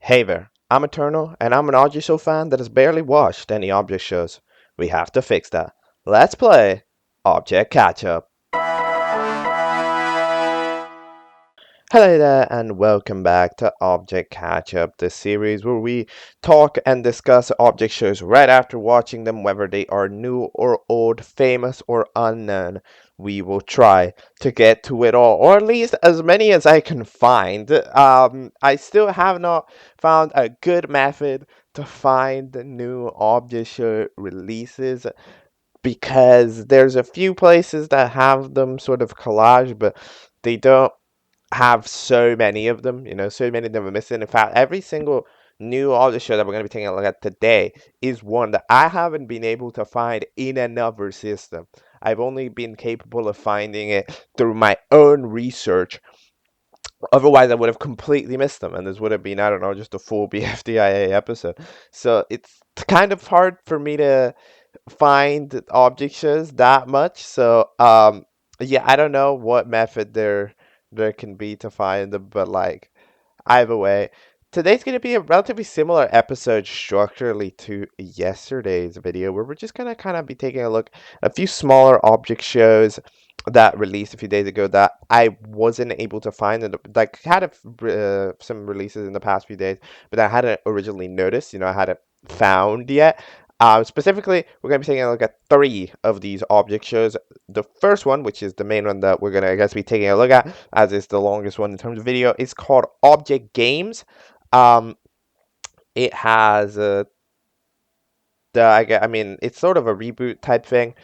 Hey there, I'm Eternal, and I'm an audio show fan that has barely watched any object shows. We have to fix that. Let's play Object Catchup. Hello there, and welcome back to Object Catchup, the series where we talk and discuss object shows right after watching them, whether they are new or old, famous or unknown. We will try to get to it all, or at least as many as I can find. I still have not found a good method to find new object show releases because there's a few places that have them sort of collage, but they don't have so many of them, so many of them are missing. In fact, every single new audio show that we're going to be taking a look at today is one that I haven't been able to find in another system. I've only been capable of finding it through my own research. Otherwise, I would have completely missed them, and this would have been, I don't know, just a full BFDIA episode. So it's kind of hard for me to find object shows that much. So yeah, I don't know what method there can be to find them, but like either way, today's going to be a relatively similar episode structurally to yesterday's video, where we're just going to kind of be taking a look at a few smaller object shows that released a few days ago that I wasn't able to find, and like had some releases in the past few days, but I hadn't originally noticed. I hadn't found yet. Specifically, we're going to be taking a look at three of these object shows. The first one, which is the main one that we're going to, I guess, be taking a look at, as it's the longest one in terms of video, is called Object Games. Um, it has it's sort of a reboot type thing.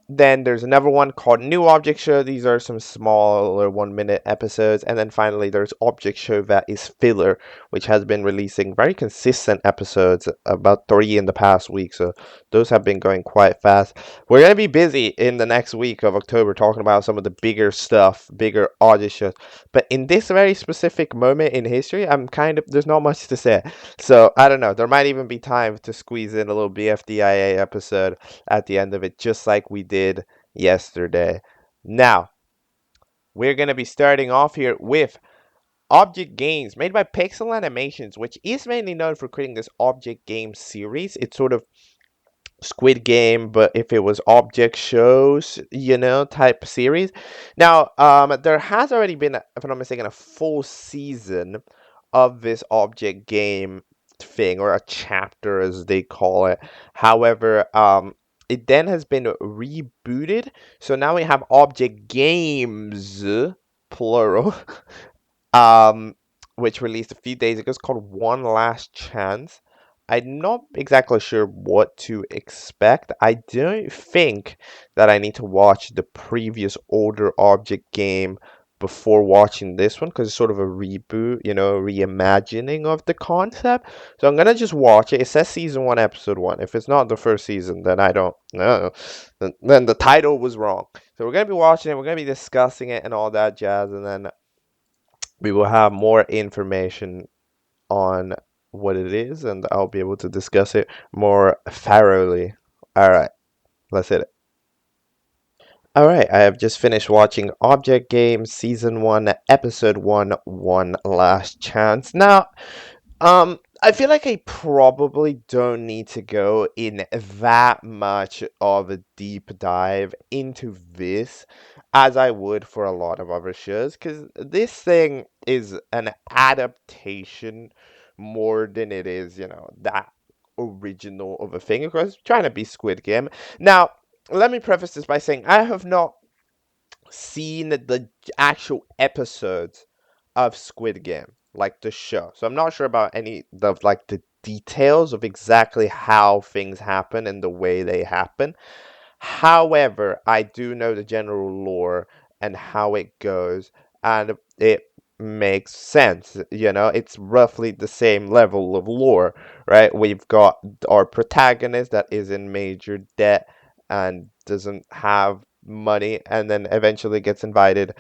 Then there's another one called New Object Show. These are some smaller 1 minute episodes. And then finally, there's Object Show that is filler, which has been releasing very consistent episodes, about 3 in the past week. So those have been going quite fast. We're going to be busy in the next week of October talking about some of the bigger stuff, bigger audio shows. But in this very specific moment in history, there's not much to say. So I don't know. There might even be time to squeeze in a little BFDIA episode at the end of it, just like we did yesterday. Now, we're going to be starting off here with Object Games, made by Pixel Animations, which is mainly known for creating this Object Game series. It's sort of Squid Game, but if it was object shows, type series. Now, there has already been, if I'm not mistaken, a full season of this object game thing, or a chapter as they call it. However, it then has been rebooted, so now we have Object Games, plural, um, which released a few days ago. It's called One Last Chance. I'm not exactly sure what to expect. I don't think that I need to watch the previous older object game before watching this one, because it's sort of a reboot, reimagining of the concept. So I'm gonna just watch it. It says season 1, episode 1. If it's not the first season, then I don't know. Then the title was wrong. So we're gonna be watching it. We're gonna be discussing it and all that jazz, and then we will have more information on what it is, and I'll be able to discuss it more thoroughly. All right, let's hit it. All right, I have just finished watching Object Games Season 1, Episode 1, One Last Chance. Now, I feel like I probably don't need to go in that much of a deep dive into this as I would for a lot of other shows, because this thing is an adaptation more than it is, that original of a thing. Of course, trying to be Squid Game. Now, let me preface this by saying I have not seen the actual episodes of Squid Game, like the show. So I'm not sure about any of like the details of exactly how things happen and the way they happen. However, I do know the general lore and how it goes, and it makes sense. It's roughly the same level of lore, right? We've got our protagonist that is in major debt and doesn't have money, and then eventually gets invited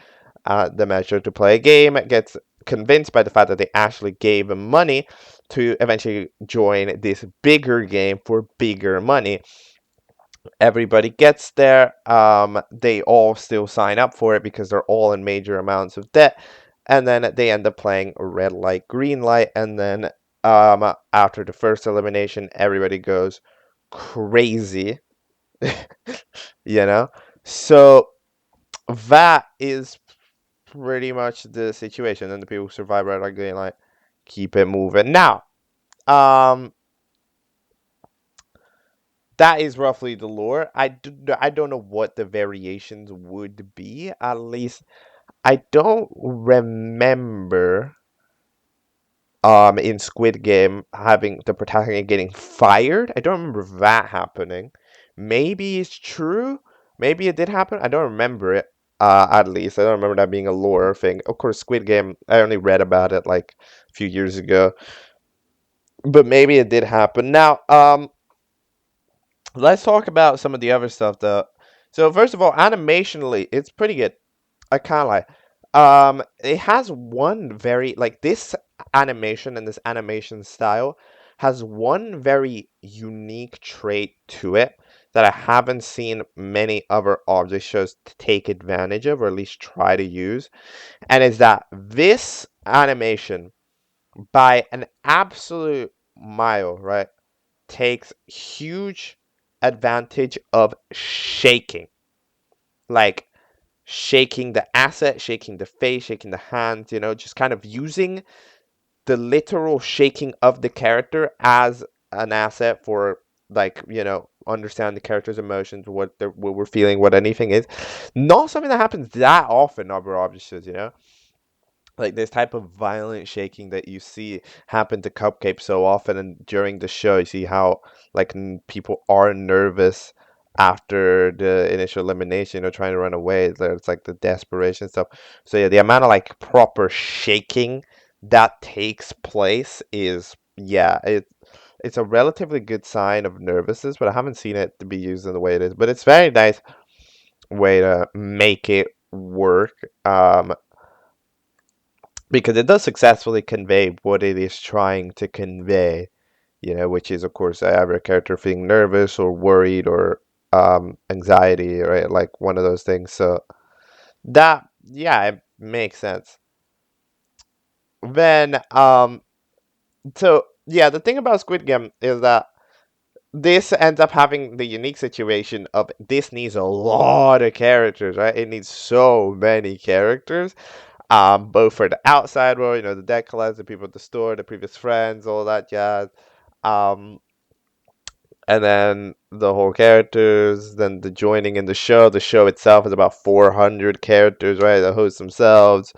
the measure to play a game, gets convinced by the fact that they actually gave him money to eventually join this bigger game for bigger money. Everybody gets there. They all still sign up for it because they're all in major amounts of debt. And then they end up playing red light, green light, and then After the first elimination, everybody goes crazy, you know? So that is pretty much the situation, and the people who survive are like going like keep it moving. Now, um, that is roughly the lore. I don't know what the variations would be. At least I don't remember in Squid Game having the protagonist getting fired. I don't remember that happening. Maybe it's true. Maybe it did happen. I don't remember it. At least I don't remember that being a lore thing. Of course, Squid Game. I only read about it like a few years ago, but maybe it did happen. Now, let's talk about some of the other stuff though. So first of all, animationally, it's pretty good. I can't lie. It has one very like this animation and this animation style has one very unique trait to it that I haven't seen many other object shows take advantage of, or at least try to use, and is that this animation, by an absolute mile, right, takes huge advantage of shaking. Like shaking the asset, shaking the face, shaking the hands, just kind of using the literal shaking of the character as an asset for like, understand the character's emotions, what we're feeling, what anything is. Not something that happens that often, obviously. Like this type of violent shaking that you see happen to Cupcake so often, and during the show you see how like people are nervous after the initial elimination or trying to run away. There's like the desperation stuff. So yeah, the amount of like proper shaking that takes place is, yeah, it's a relatively good sign of nervousness, but I haven't seen it to be used in the way it is. But it's very nice way to make it work. Because it does successfully convey what it is trying to convey, which is, of course, every character feeling nervous or worried or anxiety, right? Like one of those things. So that, yeah, it makes sense. Then, so yeah, the thing about Squid Game is that this ends up having the unique situation of this needs a lot of characters, right? It needs so many characters, both for the outside world, the debt collectors, the people at the store, the previous friends, all that jazz, um, and then the whole characters, then the joining in the show. The show itself is about 400 characters, right? The hosts themselves,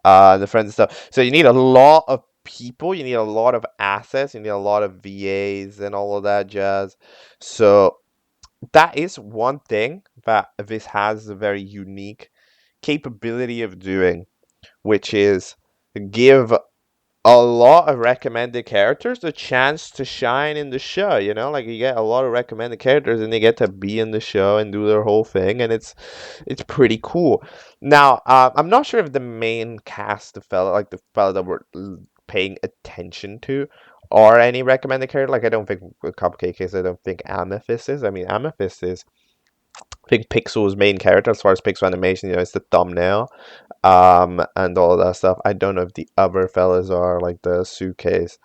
the friends and stuff. So you need a lot of people, you need a lot of assets, you need a lot of VAs and all of that jazz. So that is one thing that this has a very unique capability of doing, which is give a lot of recommended characters the chance to shine in the show. Like you get a lot of recommended characters and they get to be in the show and do their whole thing, and it's pretty cool. Now, I'm not sure if the main cast, the fella that we're paying attention to, are any recommended character. Like I don't think Cupcake is. I don't think Amethyst is. I mean, Amethyst is. I think Pixel's main character, as far as Pixel animation, it's the thumbnail, and all of that stuff. I don't know if the other fellas are like the suitcase,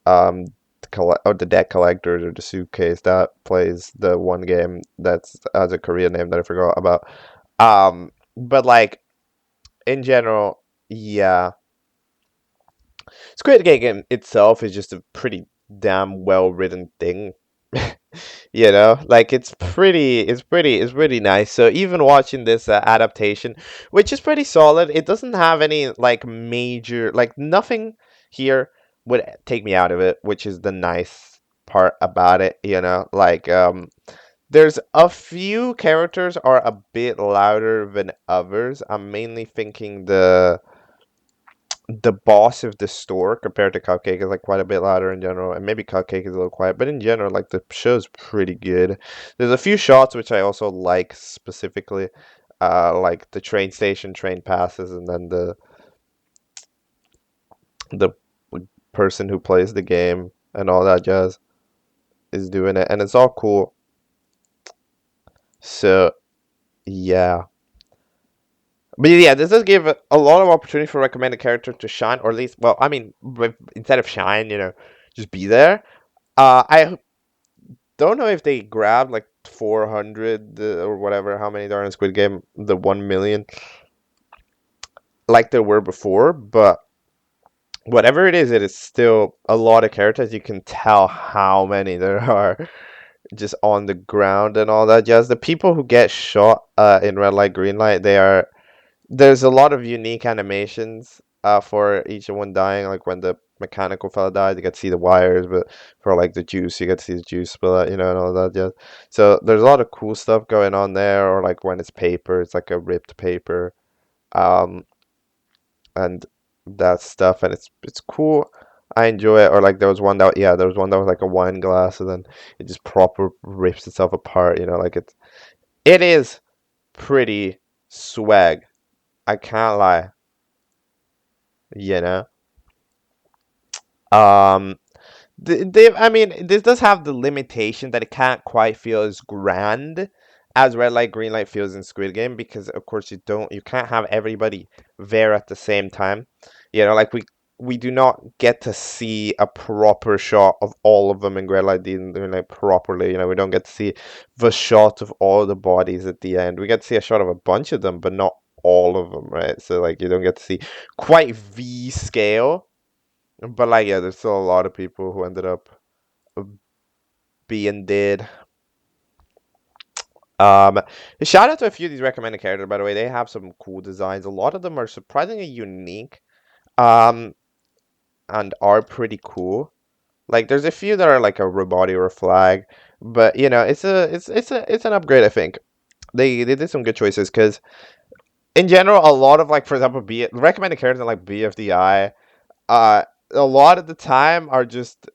or the deck collectors, or the suitcase that plays the one game that's has a Korean name that I forgot about. But like in general, yeah, Squid Game itself is just a pretty damn well written thing. Like it's pretty nice. So even watching this adaptation, which is pretty solid, it doesn't have any like major, like nothing here would take me out of it, which is the nice part about it. Like there's a few characters are a bit louder than others. I'm mainly thinking the boss of the store compared to Cupcake is like quite a bit louder in general, and maybe Cupcake is a little quiet, but in general, like the show's pretty good. There's a few shots which I also like specifically, like the train station train passes, and then the person who plays the game and all that jazz is doing it, and it's all cool. So yeah, But yeah, this does give a lot of opportunity for recommended character to shine, or at least, well, I mean, instead of shine, just be there. I don't know if they grabbed like 400 or whatever, how many there are in Squid Game, the 1 million, like there were before, but whatever it is still a lot of characters. You can tell how many there are just on the ground and all that jazz. The people who get shot in red light, green light, there's a lot of unique animations for each one dying. Like when the mechanical fella died, you get to see the wires, but for like the juice, you get to see the juice spill out, and all that jazz. So there's a lot of cool stuff going on there. Or like when it's paper, it's like a ripped paper. Um, and that stuff, and it's cool. I enjoy it. Or like there was one that was like a wine glass, and then it just proper rips itself apart. Like it is pretty swag. I can't lie. You know. Um, I mean, this does have the limitation that it can't quite feel as grand as red light, green light feels in Squid Game, because of course you can't have everybody there at the same time. Like we do not get to see a proper shot of all of them in red light, green light properly. We don't get to see the shot of all the bodies at the end. We get to see a shot of a bunch of them, but not all of them, right? So like you don't get to see quite V scale. But like, yeah, there's still a lot of people who ended up being dead. Um, Shout out to a few of these recommended characters, by the way. They have some cool designs. A lot of them are surprisingly unique, um, and are pretty cool. Like, there's a few that are like a robot or a flag, but it's an upgrade. I think they did some good choices because in general, a lot of like, for example, recommended characters like BFDI. Uh, a lot of the time are just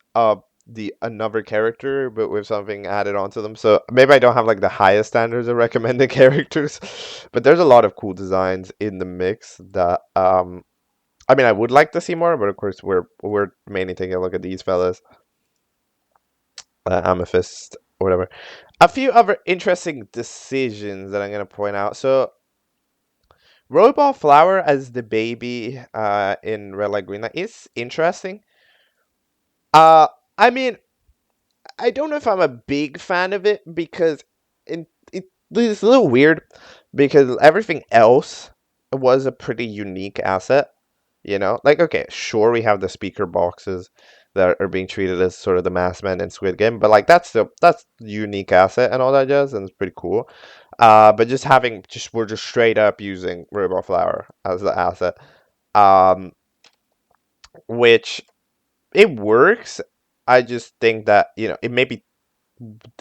the another character, but with something added onto them. So maybe I don't have like the highest standards of recommended characters, but there's a lot of cool designs in the mix that I mean I would like to see more, but of course we're mainly taking a look at these fellas, Amethyst or whatever. A few other interesting decisions that I'm gonna point out. So Robot Flower as the baby in Red Light Green Light is interesting. Uh, I mean, I don't know if I'm a big fan of it because it's a little weird because everything else was a pretty unique asset. Like okay, sure we have the speaker boxes that are being treated as sort of the mass men in Squid Game, but like that's unique asset and all that jazz, and it's pretty cool. But we're just straight up using Robot Flower as the asset, um, which it works. I just think that it maybe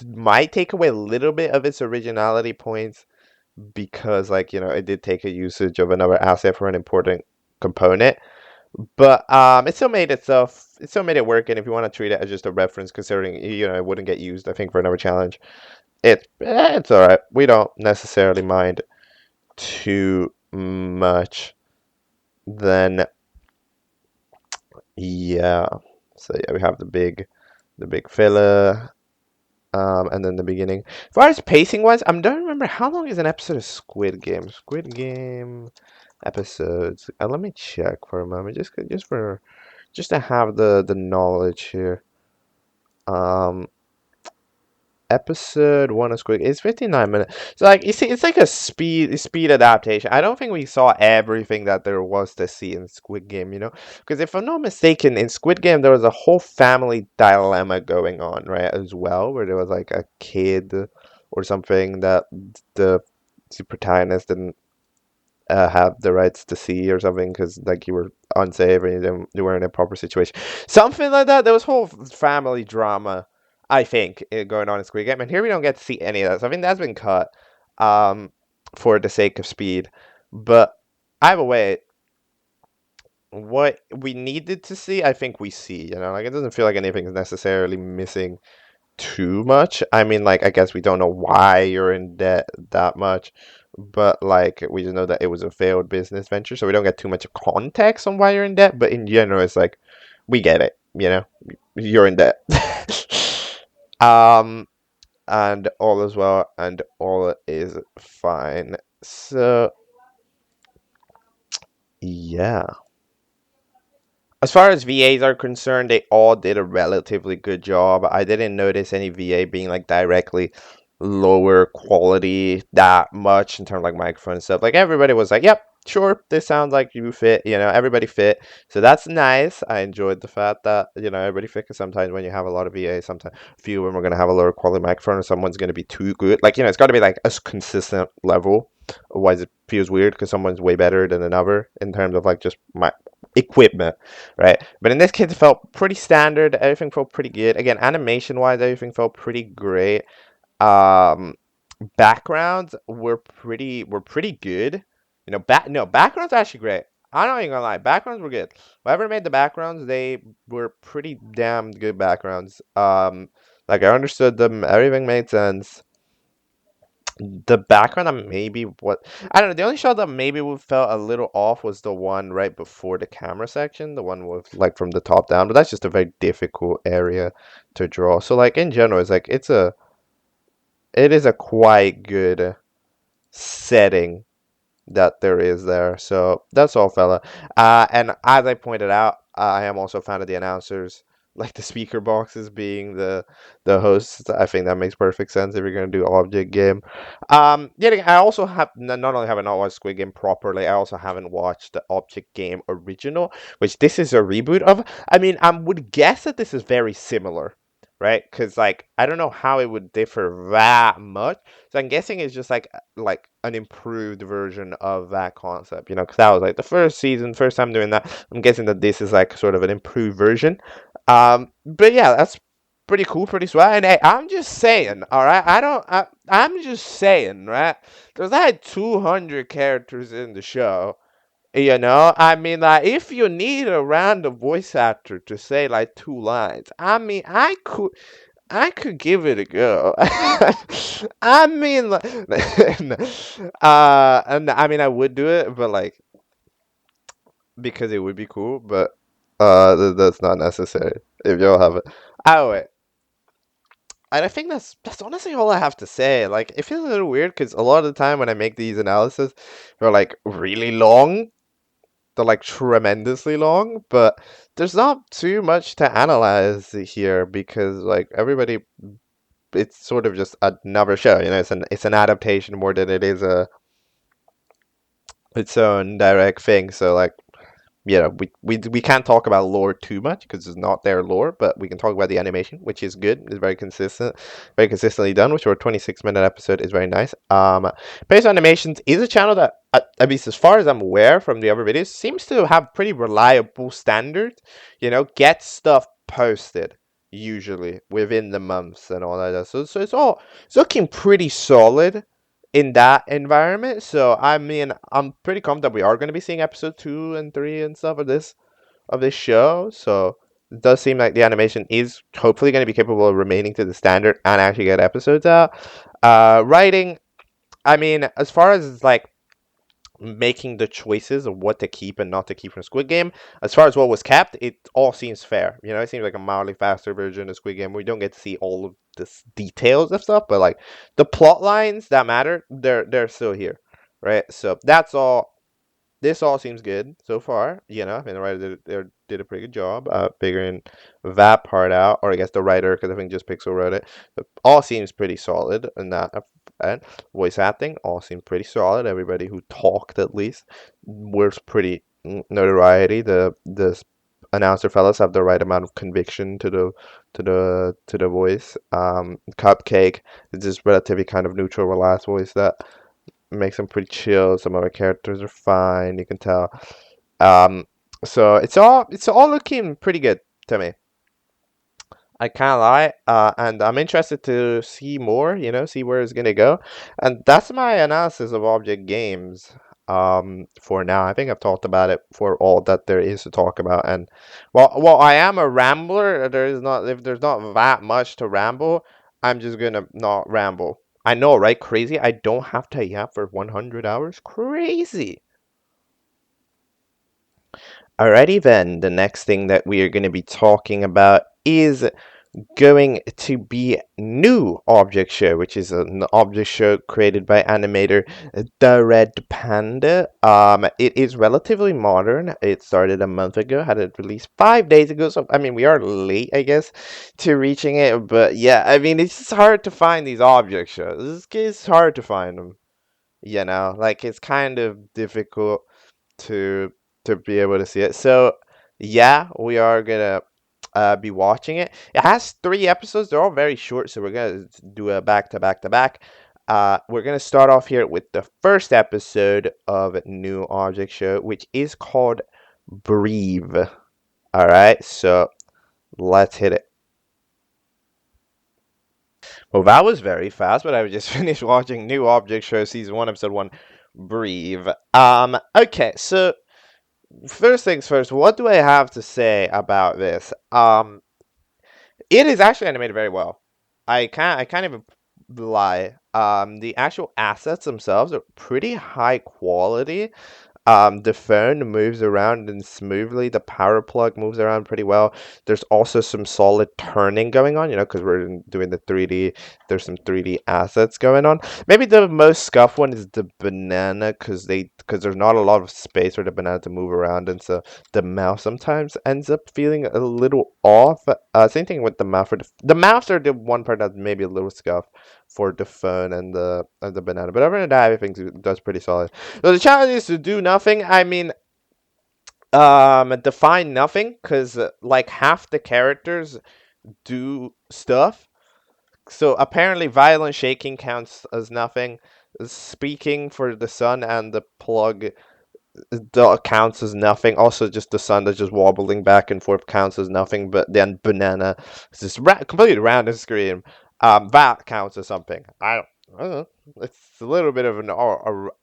might take away a little bit of its originality points because like it did take a usage of another asset for an important component, but it still made it work. And if you want to treat it as just a reference, considering it wouldn't get used, I think, for another challenge, it's all right. We don't necessarily mind too much. Then yeah, so yeah, we have the big filler. And then the beginning. As far as pacing wise, I don't remember how long is an episode of Squid Game. Squid Game episodes. Let me check for a moment, just to have the knowledge here. Um, Episode one of Squid Game. It's 59 minutes. So like you see, it's like a speed adaptation. I don't think we saw everything that there was to see in Squid Game, because if I'm not mistaken, in Squid Game there was a whole family dilemma going on, right, as well, where there was like a kid or something that the protagonist didn't have the rights to see or something because like you were unsafe and you were in a proper situation, something like that. There was whole family drama, I think, going on in Squid Game, and here we don't get to see any of that. So I think that's been cut, um, for the sake of speed. But either way, what we needed to see, I think we see. Like it doesn't feel like anything is necessarily missing too much. I mean, like, I guess we don't know why you're in debt that much, but like, we just know that it was a failed business venture, so we don't get too much context on why you're in debt. But in general, it's like, we get it, you're in debt. um, and all is well, and all is fine. So Yeah. As far as VAs are concerned, they all did a relatively good job. I didn't notice any VA being like directly lower quality that much in terms of like microphone and stuff. Like everybody was like, "Yep, sure, this sounds like you fit." Everybody fit. So that's nice. I enjoyed the fact that everybody fit. Because sometimes when you have a lot of VA, sometimes a few of them are gonna have a lower quality microphone, or someone's gonna be too good. Like it's got to be like a consistent level. Otherwise, it feels weird because someone's way better than another in terms of like just my equipment, right? But in this case, it felt pretty standard. Everything felt pretty good. Again, animation wise, everything felt pretty great. Um, Backgrounds were pretty good. No, backgrounds are actually great. I'm not even gonna lie, backgrounds were good. Whoever made the backgrounds, they were pretty damn good backgrounds. Like I understood them, everything made sense. The background that maybe what I don't know, the only shot that maybe would felt a little off was the one right before the camera section, the one with like from the top down, but that's just a very difficult area to draw. So like in general, it is a quite good setting that there is there. So that's all, fella. And as I pointed out, I am also a fan of the announcers, like the speaker boxes being the hosts. I think that makes perfect sense if you're gonna do object game. Yet again, I also have not only have I not watched Squid Game properly, I also haven't watched the Object Game original, which this is a reboot of. I mean, I would guess that this is very similar. Right, because like I don't know how it would differ that much. So I'm guessing it's just like an improved version of that concept, because that was like the first season, first time doing that. I'm guessing that this is like sort of an improved version. But yeah, that's pretty cool, pretty swag. And hey, I'm just saying, all right. I'm just saying, right? There's like 200 characters in the show. I mean, like, if you need a random voice actor to say like two lines, I mean, I could give it a go. I mean, like, and I mean, I would do it, but like because it would be cool, but that's not necessary if y'all have it. Oh wait, and I think that's honestly all I have to say. Like, it feels a little weird because a lot of the time when I make these analysis, they're like really long. They're like tremendously long, but there's not too much to analyze here because like everybody it's sort of just another show. It's an adaptation more than it is its own direct thing. So like we can't talk about lore too much because it's not their lore, but we can talk about the animation, which is good. It's very consistent, very consistently done. Which for a 26-minute episode is very nice. Pace Animations is a channel that, at least as far as I'm aware from the other videos, seems to have pretty reliable standards. Get stuff posted usually within the months and all that. So it's looking pretty solid in that environment. So I mean, I'm pretty confident we are going to be seeing episode 2 and 3 and stuff of this show. So it does seem like the animation is hopefully going to be capable of remaining to the standard and actually get episodes out. Writing, I mean, as far as like making the choices of what to keep and not to keep from Squid Game. As far as what was kept, it all seems fair. It seems like a mildly faster version of Squid Game. We don't get to see all of the details of stuff, but like the plot lines that matter, they're still here, right? So that's all. This all seems good so far. I mean, the writer did a pretty good job figuring that part out, or I guess the writer, because I think just Pixel wrote it. But all seems pretty solid, and that and voice acting all seemed pretty solid. Everybody who talked at least was pretty notoriety. The announcer fellas have the right amount of conviction to the voice. Cupcake is just relatively kind of neutral, relaxed voice that makes them pretty chill. Some other characters are fine. You can tell. Um, so it's all looking pretty good to me. I can't lie, and I'm interested to see more. See where it's gonna go, and that's my analysis of object games. For now, I think I've talked about it for all that there is to talk about. And while I am a rambler, if there's not that much to ramble, I'm just gonna not ramble. I know, right? Crazy. I don't have to yap for 100 hours. Crazy. Alrighty then. The next thing that we are going to be talking about is going to be New Object Show, which is an object show created by animator DaRedPanda. It is relatively modern. It started a month ago, had it released 5 days ago. So I mean, we are late, I guess, to reaching it. But yeah, I mean, it's just hard to find these object shows. It's hard to find them. Like it's kind of difficult to be able to see it. So yeah, we are gonna be watching it. It has 3 episodes. They're all very short, so we're gonna do a back to back to back. We're gonna start off here with the first episode of New Object Show, which is called Breathe. All right, so let's hit it. Well, that was very fast, but I just finished watching New Object Show season 1, episode 1, Breathe. Okay, so first things first, what do I have to say about this? It is actually animated very well. I can't even lie. The actual assets themselves are pretty high quality. The phone moves around and smoothly. The power plug moves around pretty well. There's also some solid turning going on, because we're doing the 3D. There's some 3D assets going on. Maybe the most scuffed one is the banana, because there's not a lot of space for the banana to move around, and so the mouse sometimes ends up feeling a little off. Same thing with the mouse. The mouse are the one part that's maybe a little scuffed for the phone and the banana. But other than that, everything does pretty solid. So the challenge is to do nothing. I mean, define nothing, because like half the characters do stuff. So apparently, violent shaking counts as nothing. Speaking for the sun and the plug counts as nothing. Also, just the sun that's just wobbling back and forth counts as nothing. But then banana is just completely random screen. That counts as something. I don't know. It's a little bit of an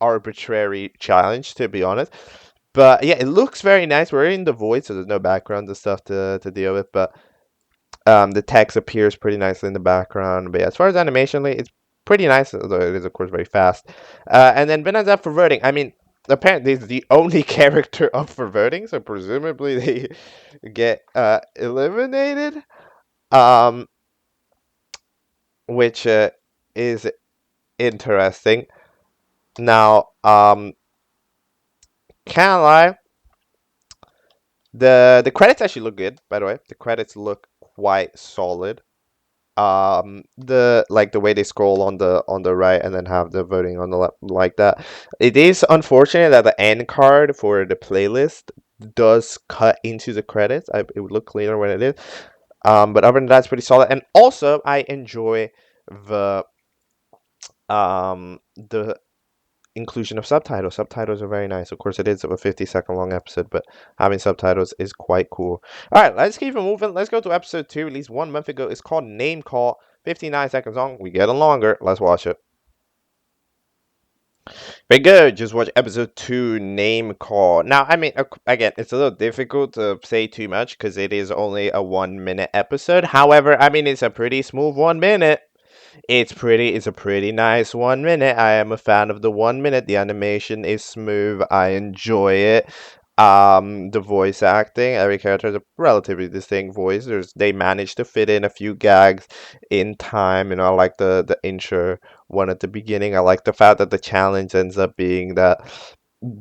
arbitrary challenge, to be honest. But yeah, it looks very nice. We're in the void, so there's no background and stuff to deal with. But the text appears pretty nicely in the background. But yeah, as far as animationally, it's pretty nice, although it is, of course, very fast. And then Benaz's up for voting. I mean, apparently, he's the only character up for voting, so presumably they get eliminated. Um, which is interesting. Now, can't lie. The credits actually look good, by the way. The credits look quite solid. The way they scroll on the right and then have the voting on the left like that. It is unfortunate that the end card for the playlist does cut into the credits. It would look cleaner when it is. But other than that, it's pretty solid. And also, I enjoy the inclusion of subtitles. Subtitles are very nice. Of course, it is a 50-second long episode, but having subtitles is quite cool. All right, let's keep it moving. Let's go to episode 2, released 1 month ago. It's called Name Call. 59 seconds long. We get longer. Let's watch it. Very good. Just watch episode 2, Name Call. Now, I mean, again, it's a little difficult to say too much because it is only a 1-minute episode. However, I mean, it's a pretty smooth 1 minute. It's a pretty nice 1 minute. I am a fan of the 1 minute. The animation is smooth. I enjoy it. The voice acting, every character has a relatively distinct voice. They managed to fit in a few gags in time. I like the intro one at the beginning. I like the fact that the challenge ends up being that,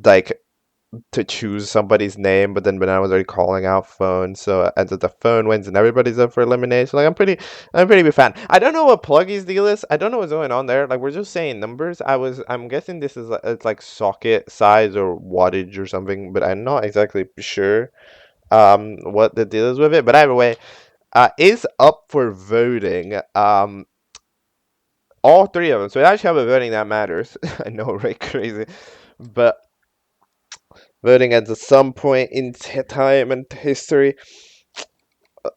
like, to choose somebody's name, but then Banana was already calling out phone, so it ends up the phone wins and everybody's up for elimination. Like, I'm a pretty big fan. I don't know what Pluggy's deal is. I don't know what's going on there. Like, we're just saying numbers. I'm guessing this is it's like socket size or wattage or something, but I'm not exactly sure what the deal is with it. But either way, is up for voting. All 3 of them. So we actually have a voting that matters. I know, right? Crazy, but voting at some point in time and history.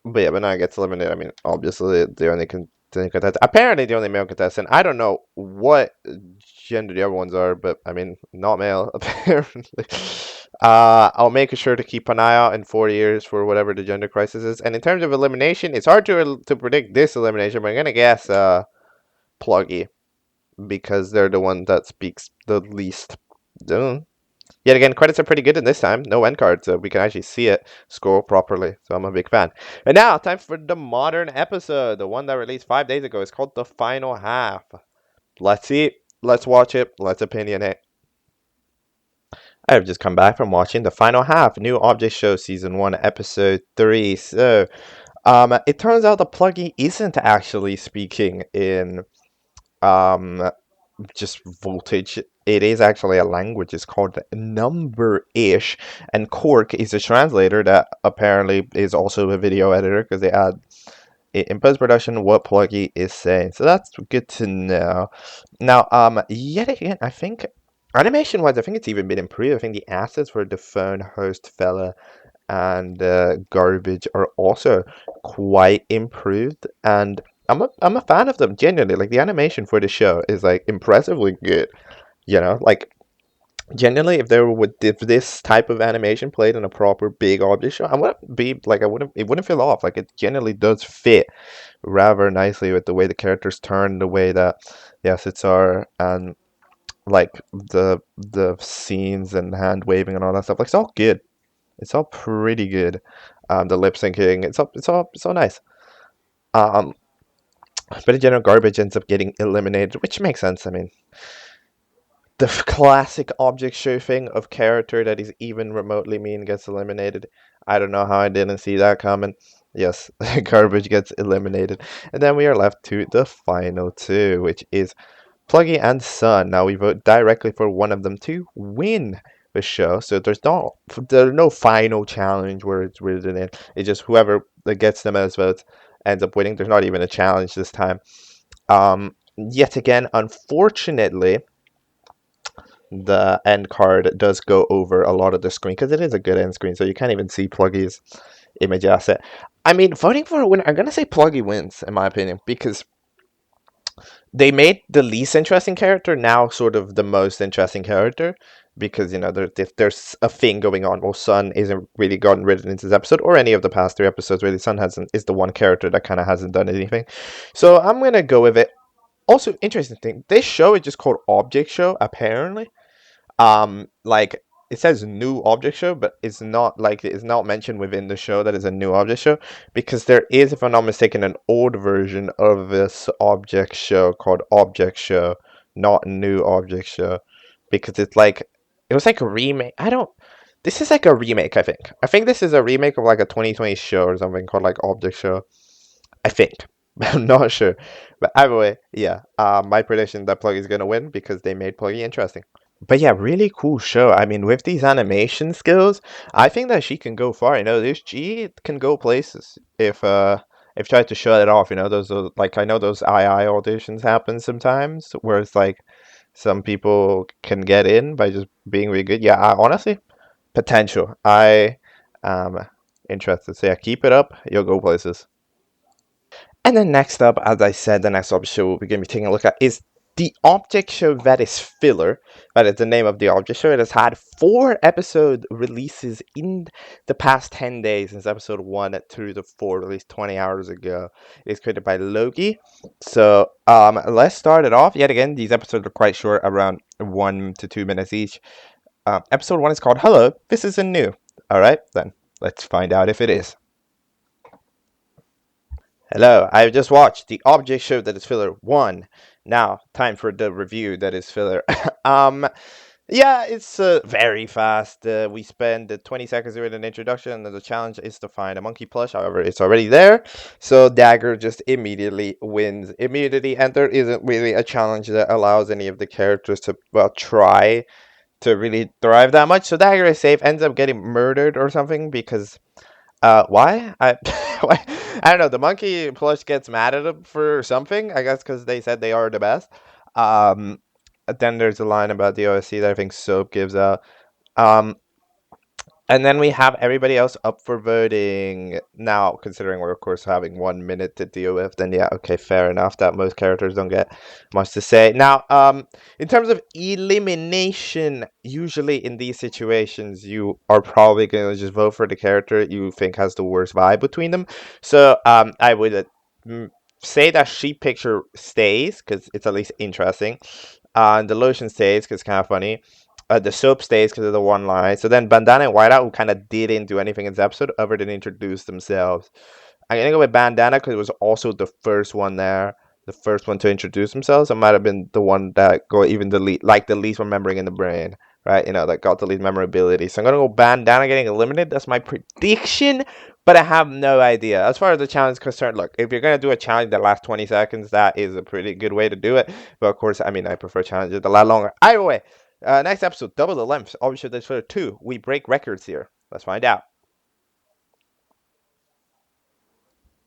But yeah, Banana gets eliminated. I mean, obviously, the only contestant. Apparently, the only male contestant. I don't know what gender the other ones are, but I mean, not male, apparently. I'll make sure to keep an eye out in 4 years for whatever the gender crisis is. And in terms of elimination, it's hard to predict this elimination, but I'm going to guess Pluggy, because they're the one that speaks the least. Yet again, credits are pretty good in this time. No end card, so we can actually see it scroll properly. So I'm a big fan. And now, time for the modern episode. The one that released 5 days ago. It's called The Final Half. Let's see it. Let's watch it. Let's opinionate. I've just come back from watching The Final Half, New Object Show Season 1, Episode 3. So, it turns out the pluggy isn't actually speaking in um just voltage. It is actually a language. It's called number-ish, and Cork is a translator that apparently is also a video editor because they add in post-production what pluggy is saying. So that's good to know. Now, yet again, I think animation-wise, I think it's even been improved. I think the assets for the phone host fella and garbage are also quite improved, and I'm a fan of them genuinely. Like the animation for the show is like impressively good. Like genuinely, if this type of animation played in a proper big object show, I wouldn't be like I wouldn't it wouldn't feel off. Like it genuinely does fit rather nicely with the way the characters turn, the way that the assets are, and like the scenes and hand waving and all that stuff. Like it's all good. It's all pretty good. The lip syncing, it's all nice. Um, but in general, garbage ends up getting eliminated, which makes sense. I mean, the classic object show thing of character that is even remotely mean gets eliminated. I don't know how I didn't see that coming. Yes, garbage gets eliminated. And then we are left to the final two, which is Pluggy and Sun. Now we vote directly for one of them to win the show. So there's no final challenge where it's written in. It's just whoever that gets the most votes ends up winning. There's not even a challenge this time. Yet again, unfortunately, the end card does go over a lot of the screen because it is a good end screen, so you can't even see Pluggy's image asset. I mean, voting for a winner, I'm gonna say Pluggy wins in my opinion because they made the least interesting character now sort of the most interesting character because there's a thing going on. Well, Sun isn't really gotten written into this episode or any of the past three episodes. Really, Sun hasn't is the one character that kind of hasn't done anything. So I'm gonna go with it. Also, interesting thing, this show is just called Object Show apparently. Like it says new object show, but it's not mentioned within the show that it's a new object show because there is, if I'm not mistaken, an old version of this object show called Object Show, not new object show, because it was like a remake. I don't. This is like a remake. I think this is a remake of like a 2020 show or something called like Object Show. I think. I'm not sure, but either way, yeah. My prediction that Pluggy is gonna win because they made Pluggy interesting. But yeah, really cool show. I mean, with these animation skills, I think that she can go far. This G can go places if tried to show it off. Those like I know those II auditions happen sometimes where it's like some people can get in by just being really good. Yeah, honestly, potential. I am interested. So yeah, keep it up. You'll go places. And then next up, as I said, the next object show we're going to be taking a look at is the object show that is filler. That is the name of the object show. It has had 4 episode releases in the past 10 days since episode 1 through the 4 released 20 hours ago. It is created by Loki. So let's start it off. Yet again, these episodes are quite short, around 1 to 2 minutes each. Episode 1 is called Hello, This Isn't New. Alright, then let's find out if it is. Hello, I've just watched the object show that is filler 1. Now, time for the review that is filler. Yeah, it's very fast. We spend 20 seconds with an introduction, and the challenge is to find a monkey plush. However, it's already there, so Dagger just immediately wins. Immediately, and there isn't really a challenge that allows any of the characters to, well, try to really thrive that much. So Dagger is safe, ends up getting murdered or something because why? Why? I don't know. The monkey plush gets mad at him for something. I guess because they said they are the best. Um, then there's a line about the OSC that I think Soap gives out. Um, and then we have everybody else up for voting. Now, considering we're, of course, having 1 minute to deal with, then yeah, okay, fair enough that most characters don't get much to say. Now, in terms of elimination, usually in these situations, you are probably going to just vote for the character you think has the worst vibe between them. So, I would say that Sheep Picture stays, because it's at least interesting. And the lotion stays, because it's kind of funny. The soap stays because of the one line. So then Bandana and Whiteout, who kind of didn't do anything in this episode other than introduce themselves. I'm gonna go with Bandana because it was also the first one there, the first one to introduce themselves. It might have been the one that got even the least remembering in the brain, right? That got the least memorability. So I'm gonna go Bandana getting eliminated. That's my prediction, but I have no idea. As far as the challenge is concerned, look, if you're gonna do a challenge that lasts 20 seconds, that is a pretty good way to do it. But of course, I mean, I prefer challenges that last longer. Either way, next episode, double the length. Obviously, there's for 2. We break records here. Let's find out.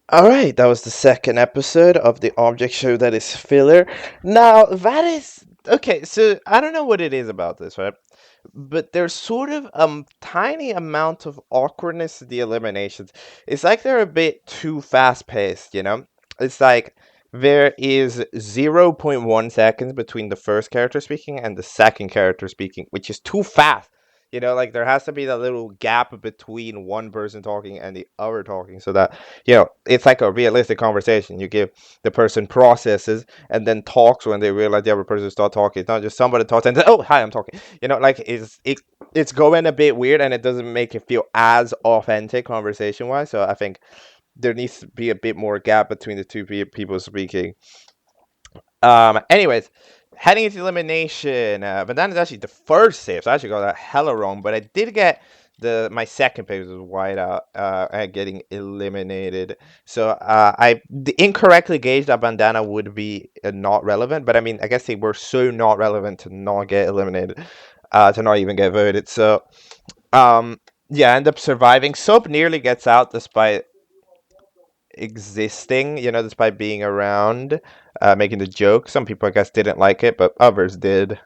All right, that was the second episode of the object show that is filler. Now, that is okay. So, I don't know what it is about this, right? But there's sort of a tiny amount of awkwardness to the eliminations. It's like they're a bit too fast paced. It's like there is zero point 0.1 seconds between the first character speaking and the second character speaking, which is too fast. Like there has to be that little gap between one person talking and the other talking so that, it's like a realistic conversation. You give the person processes and then talks when they realize the other person start talking. It's not just somebody talks and then, oh, hi, I'm talking. Like it's going a bit weird and it doesn't make it feel as authentic conversation wise. So I think there needs to be a bit more gap between the two people speaking. Anyways, heading into elimination. But that is actually the first save, so I actually got that hella wrong. But I did get my second page was white out and getting eliminated. So I incorrectly gauged that Bandana would be not relevant. But I mean, I guess they were so not relevant to not get eliminated, to not even get voted. So yeah, I end up surviving. Soap nearly gets out despite existing, despite being around, making the joke. Some people, I guess, didn't like it, but others did.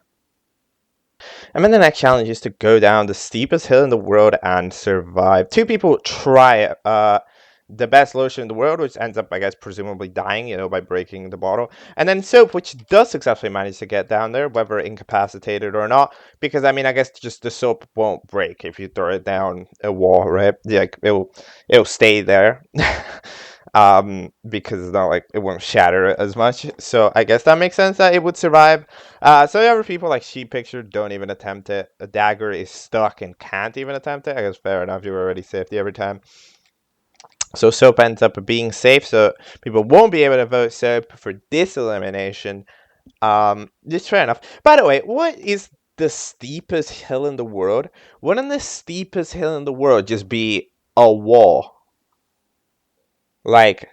And then the next challenge is to go down the steepest hill in the world and survive. 2 people try it. The best lotion in the world, which ends up, I guess, presumably dying, by breaking the bottle. And then Soap, which does successfully manage to get down there, whether incapacitated or not. Because, I mean, I guess just the soap won't break if you throw it down a wall, right? Yeah, it'll stay there. Because it's not like it won't shatter as much. So I guess that makes sense that it would survive. So other people like Sheep Picture don't even attempt it. A Dagger is stuck and can't even attempt it. I guess fair enough. You're already safety every time. So Soap ends up being safe. So people won't be able to vote Soap for this elimination. It's fair enough. By the way, what is the steepest hill in the world? Wouldn't the steepest hill in the world just be a wall? Like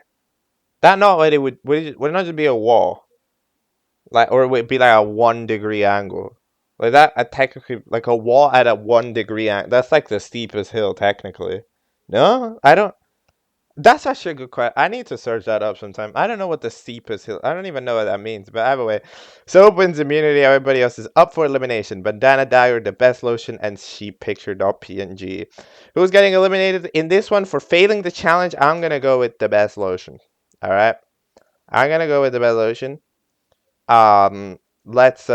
that? Not what it would it not just be a wall? Like, or it would be like a 1 degree angle. Like that, technically, like a wall at a 1 degree angle. That's like the steepest hill, technically. No, I don't. That's actually a good question. I need to search that up sometime. I don't know what the steepest hill. I don't even know what that means. But either way, Soap wins immunity. Everybody else is up for elimination. Bandana Dagger, the best lotion, and Sheep Picture.png. Who's getting eliminated in this one for failing the challenge? I'm gonna go with the best lotion. All right, I'm gonna go with the best lotion. Let's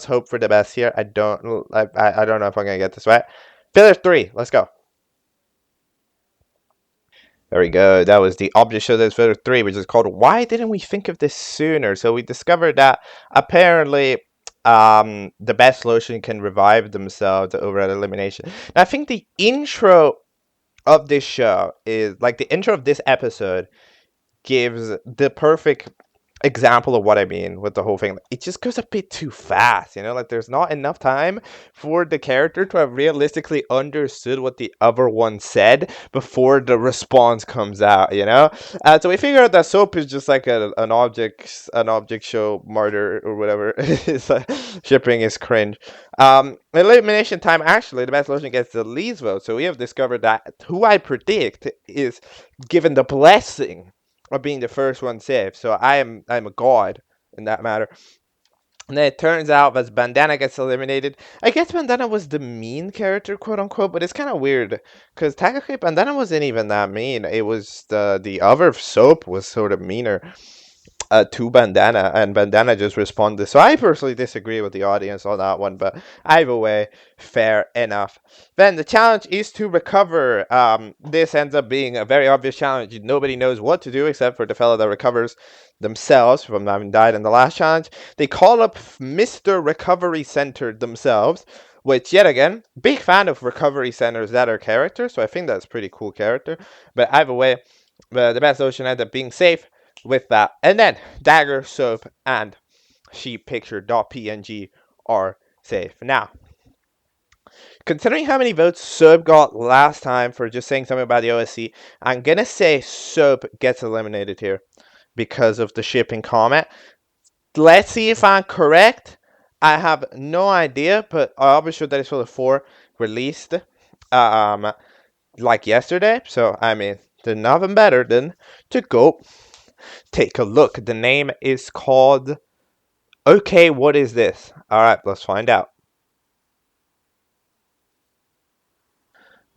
hope for the best here. I don't know if I'm gonna get this right. Filler 3, let's go. There we go. That was the object show that's Filler 3, which is called Why Didn't We Think of This Sooner? So we discovered that apparently the best lotion can revive themselves over at elimination. Now I think the intro of this show is like the intro of this episode gives the perfect example of what I mean with the whole thing. It just goes a bit too fast, like there's not enough time for the character to have realistically understood what the other one said before the response comes out. So we figure out that Soap is just like an object show martyr or whatever. It's shipping is cringe. Elimination time, actually the best lotion gets the least vote, so we have discovered that who I predict is given the blessing of being the first one saved. So I'm a god in that matter. And then it turns out that Bandana gets eliminated. I guess Bandana was the mean character, quote unquote, but it's kind of weird because technically Bandana wasn't even that mean. It was the other Soap was sort of meaner. to Bandana, and Bandana just responded. So I personally disagree with the audience on that one, but either way, fair enough. Then the challenge is to recover. This ends up being a very obvious challenge. Nobody knows what to do except for the fellow that recovers themselves from having died in the last challenge. They call up Mr. Recovery Center themselves, which, yet again, big fan of recovery centers that are characters, so I think that's a pretty cool character. But either way, the best ocean ends up being safe with that. And then Dagger, Soap, and Sheep Picture.png are safe. Now, considering how many votes Soap got last time for just saying something about the OSC, I'm gonna say Soap gets eliminated here because of the shipping comment. Let's see if I'm correct. I have no idea, but I'll be sure that it's for the 4 released like yesterday. So I mean, there's nothing better than to go take a look. The name is called Okay, what is this? Alright, let's find out.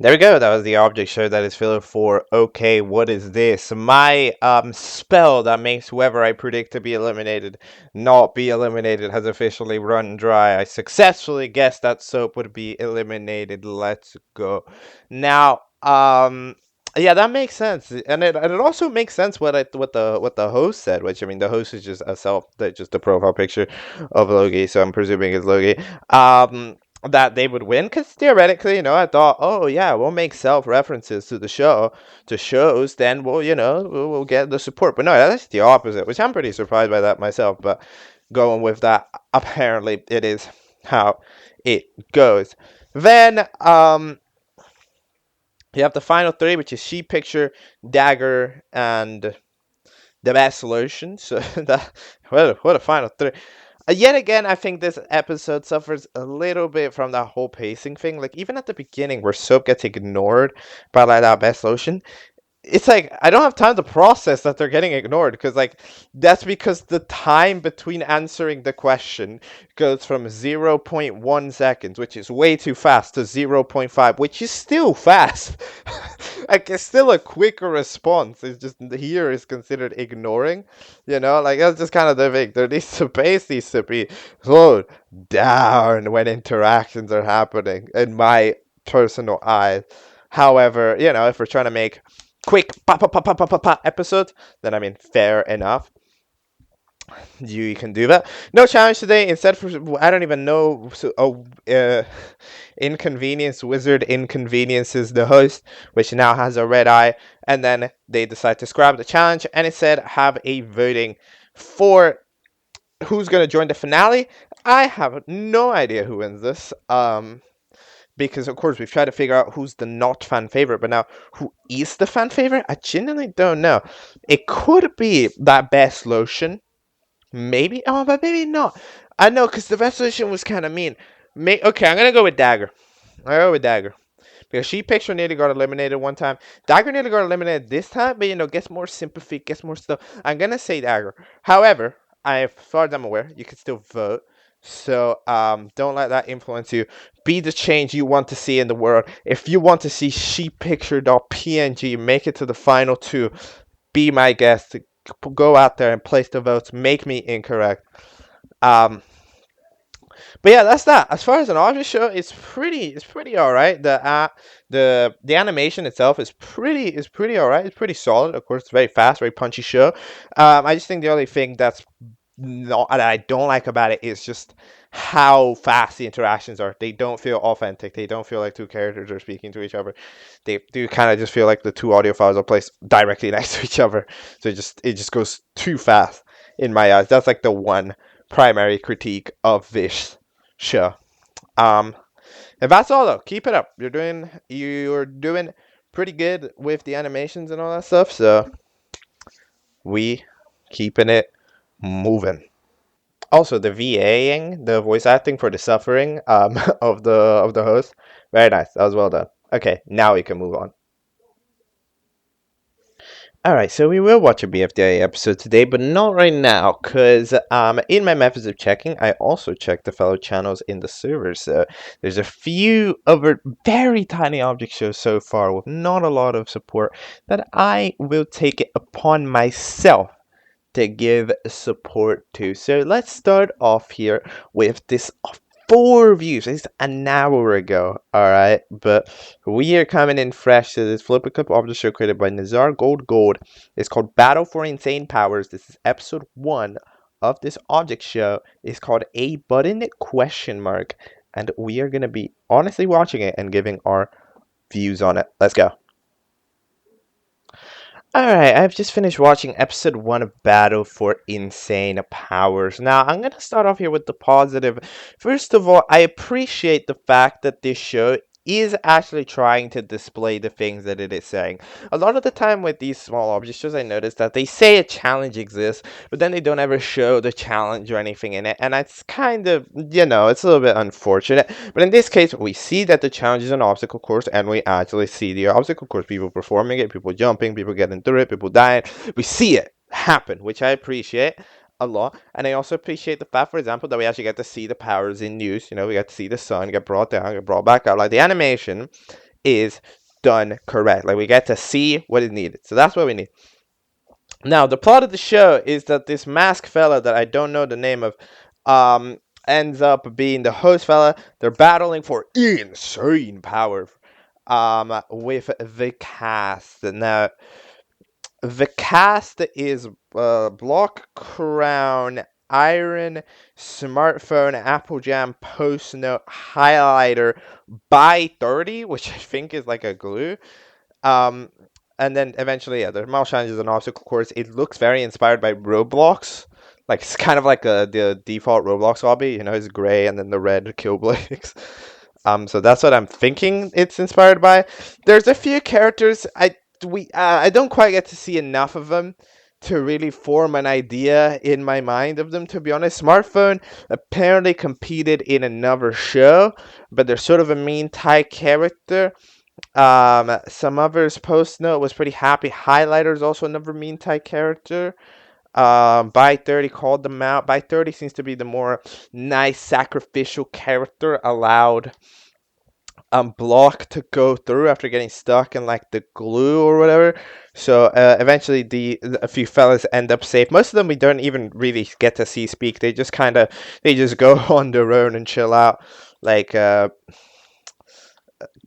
There we go, that was the object show that is filler for Okay, what is this? My spell that makes whoever I predict to be eliminated not be eliminated has officially run dry. I successfully guessed that Soap would be eliminated. Let's go. Now, yeah, that makes sense, and it also makes sense what the host said. Which, I mean, the host is just just a profile picture of Logie, so I'm presuming it's Logie. That they would win, because theoretically, I thought, oh yeah, we'll make self references to the show, to shows, then we'll get the support. But no, that's the opposite, which I'm pretty surprised by that myself. But going with that, apparently it is how it goes. Then you have the final 3, which is Sheep Picture, Dagger, and the best solution. So that what a final 3. Yet again, I think this episode suffers a little bit from that whole pacing thing. Like, even at the beginning where Soap gets ignored by like that best solution, it's like I don't have time to process that they're getting ignored, because like that's because the time between answering the question goes from 0.1 seconds, which is way too fast, to 0.5, which is still fast. Like, it's still a quicker response. It's just here is considered ignoring, like that's just kind of the thing. There needs to pace needs to be slowed down when interactions are happening, in my personal eyes. However, if we're trying to make quick episode, then I mean, fair enough. You can do that. No challenge today. Instead, for I don't even know. So, Inconvenience Wizard inconveniences the host, which now has a red eye, and then they decide to scrap the challenge, and it said have a voting for who's gonna join the finale. I have no idea who wins this. Because of course we've tried to figure out who's the not fan favorite, but now who is the fan favorite? I genuinely don't know. It could be that best lotion, maybe. Oh, but maybe not. I know, because the best lotion was kind of mean. Okay, I'm gonna go with Dagger. I go with Dagger. Because Sheep Picture nearly got eliminated one time. Dagger nearly got eliminated this time, but gets more sympathy, gets more stuff. I'm gonna say Dagger. However, as far as I'm aware, you can still vote. So don't let that influence you. Be the change you want to see in the world. If you want to see sheeppicture.png make it to the final 2, be my guest. Go out there and place the votes. Make me incorrect. But yeah, that's that. As far as an audio show, it's pretty all right. The animation itself is pretty all right. It's pretty solid. Of course, it's very fast, very punchy show. I just think the only thing that I don't like about it is just how fast the interactions are. They don't feel authentic. They don't feel like 2 characters are speaking to each other. They do kind of just feel like the 2 audio files are placed directly next to each other. So it just goes too fast in my eyes. That's like the one primary critique of this show. And that's all though. Keep it up. You're doing pretty good with the animations and all that stuff. So we keeping it moving. Also, the VAing, the voice acting for the suffering of the host, very nice. That was well done. Okay, now we can move on. Alright, so we will watch a BFDIA episode today, but not right now, because in my methods of checking, I also checked the fellow channels in the server. So there's a few other very tiny object shows so far with not a lot of support that I will take it upon myself to give support to. So let's start off here with this 4 views. It's an hour ago, alright? But we are coming in fresh to this Flipper Clip object show created by Nazar Gold. It's called Battle for Insane Powers. This is episode 1 of this object show. It's called A Button question mark. And we are going to be honestly watching it and giving our views on it. Let's go. Alright, I've just finished watching episode 1 of Battle for Insane Powers. Now, I'm going to start off here with the positive. First of all, I appreciate the fact that this show is actually trying to display the things that it is saying. A lot of the time with these small object shows, I notice that they say a challenge exists, but then they don't ever show the challenge or anything in it, and that's kind of, it's a little bit unfortunate. But in this case, we see that the challenge is an obstacle course, and we actually see the obstacle course, people performing it, people jumping, people getting through it, people dying. We see it happen, which I appreciate a lot. And I also appreciate the fact, for example, that we actually get to see the powers in use. We get to see the sun get brought down, get brought back up. Like, the animation is done correct. Like, we get to see what is needed. So that's what we need. Now, the plot of the show is that this masked fella that I don't know the name of ends up being the host fella. They're battling for insane power with the cast. Now, the cast is Block, Crown, Iron, Smartphone, Apple Jam, Post Note, Highlighter, by 30, which I think is like a glue. And then eventually, the Mouse Challenge is an obstacle course. It looks very inspired by Roblox. Like, it's kind of like the default Roblox hobby. It's gray and then the red kill blades. So that's what I'm thinking it's inspired by. There's a few characters I don't quite get to see enough of them to really form an idea in my mind of them, to be honest. Smartphone apparently competed in another show, but they're sort of a mean Thai character. Some others, Post Note was pretty happy. Highlighter's also another mean Thai character. By 30 called them out. By 30 seems to be the more nice sacrificial character allowed block to go through after getting stuck in like the glue or whatever. So eventually a few fellas end up safe. Most of them we don't even really get to see speak. They just go on their own and chill out. Like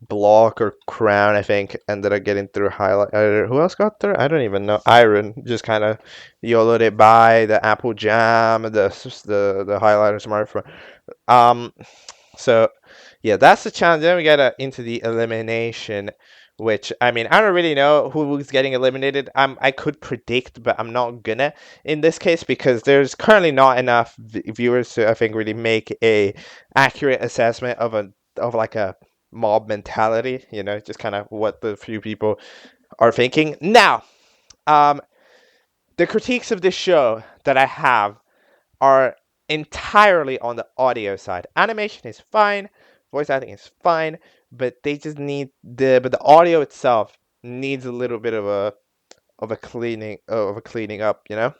Block or Crown, I think, ended up getting through highlight. Who else got through? I don't even know. Iron just kind of YOLO'd it by. The Apple Jam, the highlighter smartphone. So yeah, that's the challenge. Then we get into the elimination, which, I mean, I don't really know who's getting eliminated. I could predict, but I'm not gonna in this case because there's currently not enough viewers to, I think, really make a accurate assessment of like a mob mentality. Just kind of what the few people are thinking. Now, the critiques of this show that I have are entirely on the audio side. Animation is fine, voice acting is fine, but they just need the audio itself needs a little bit of a cleaning up. The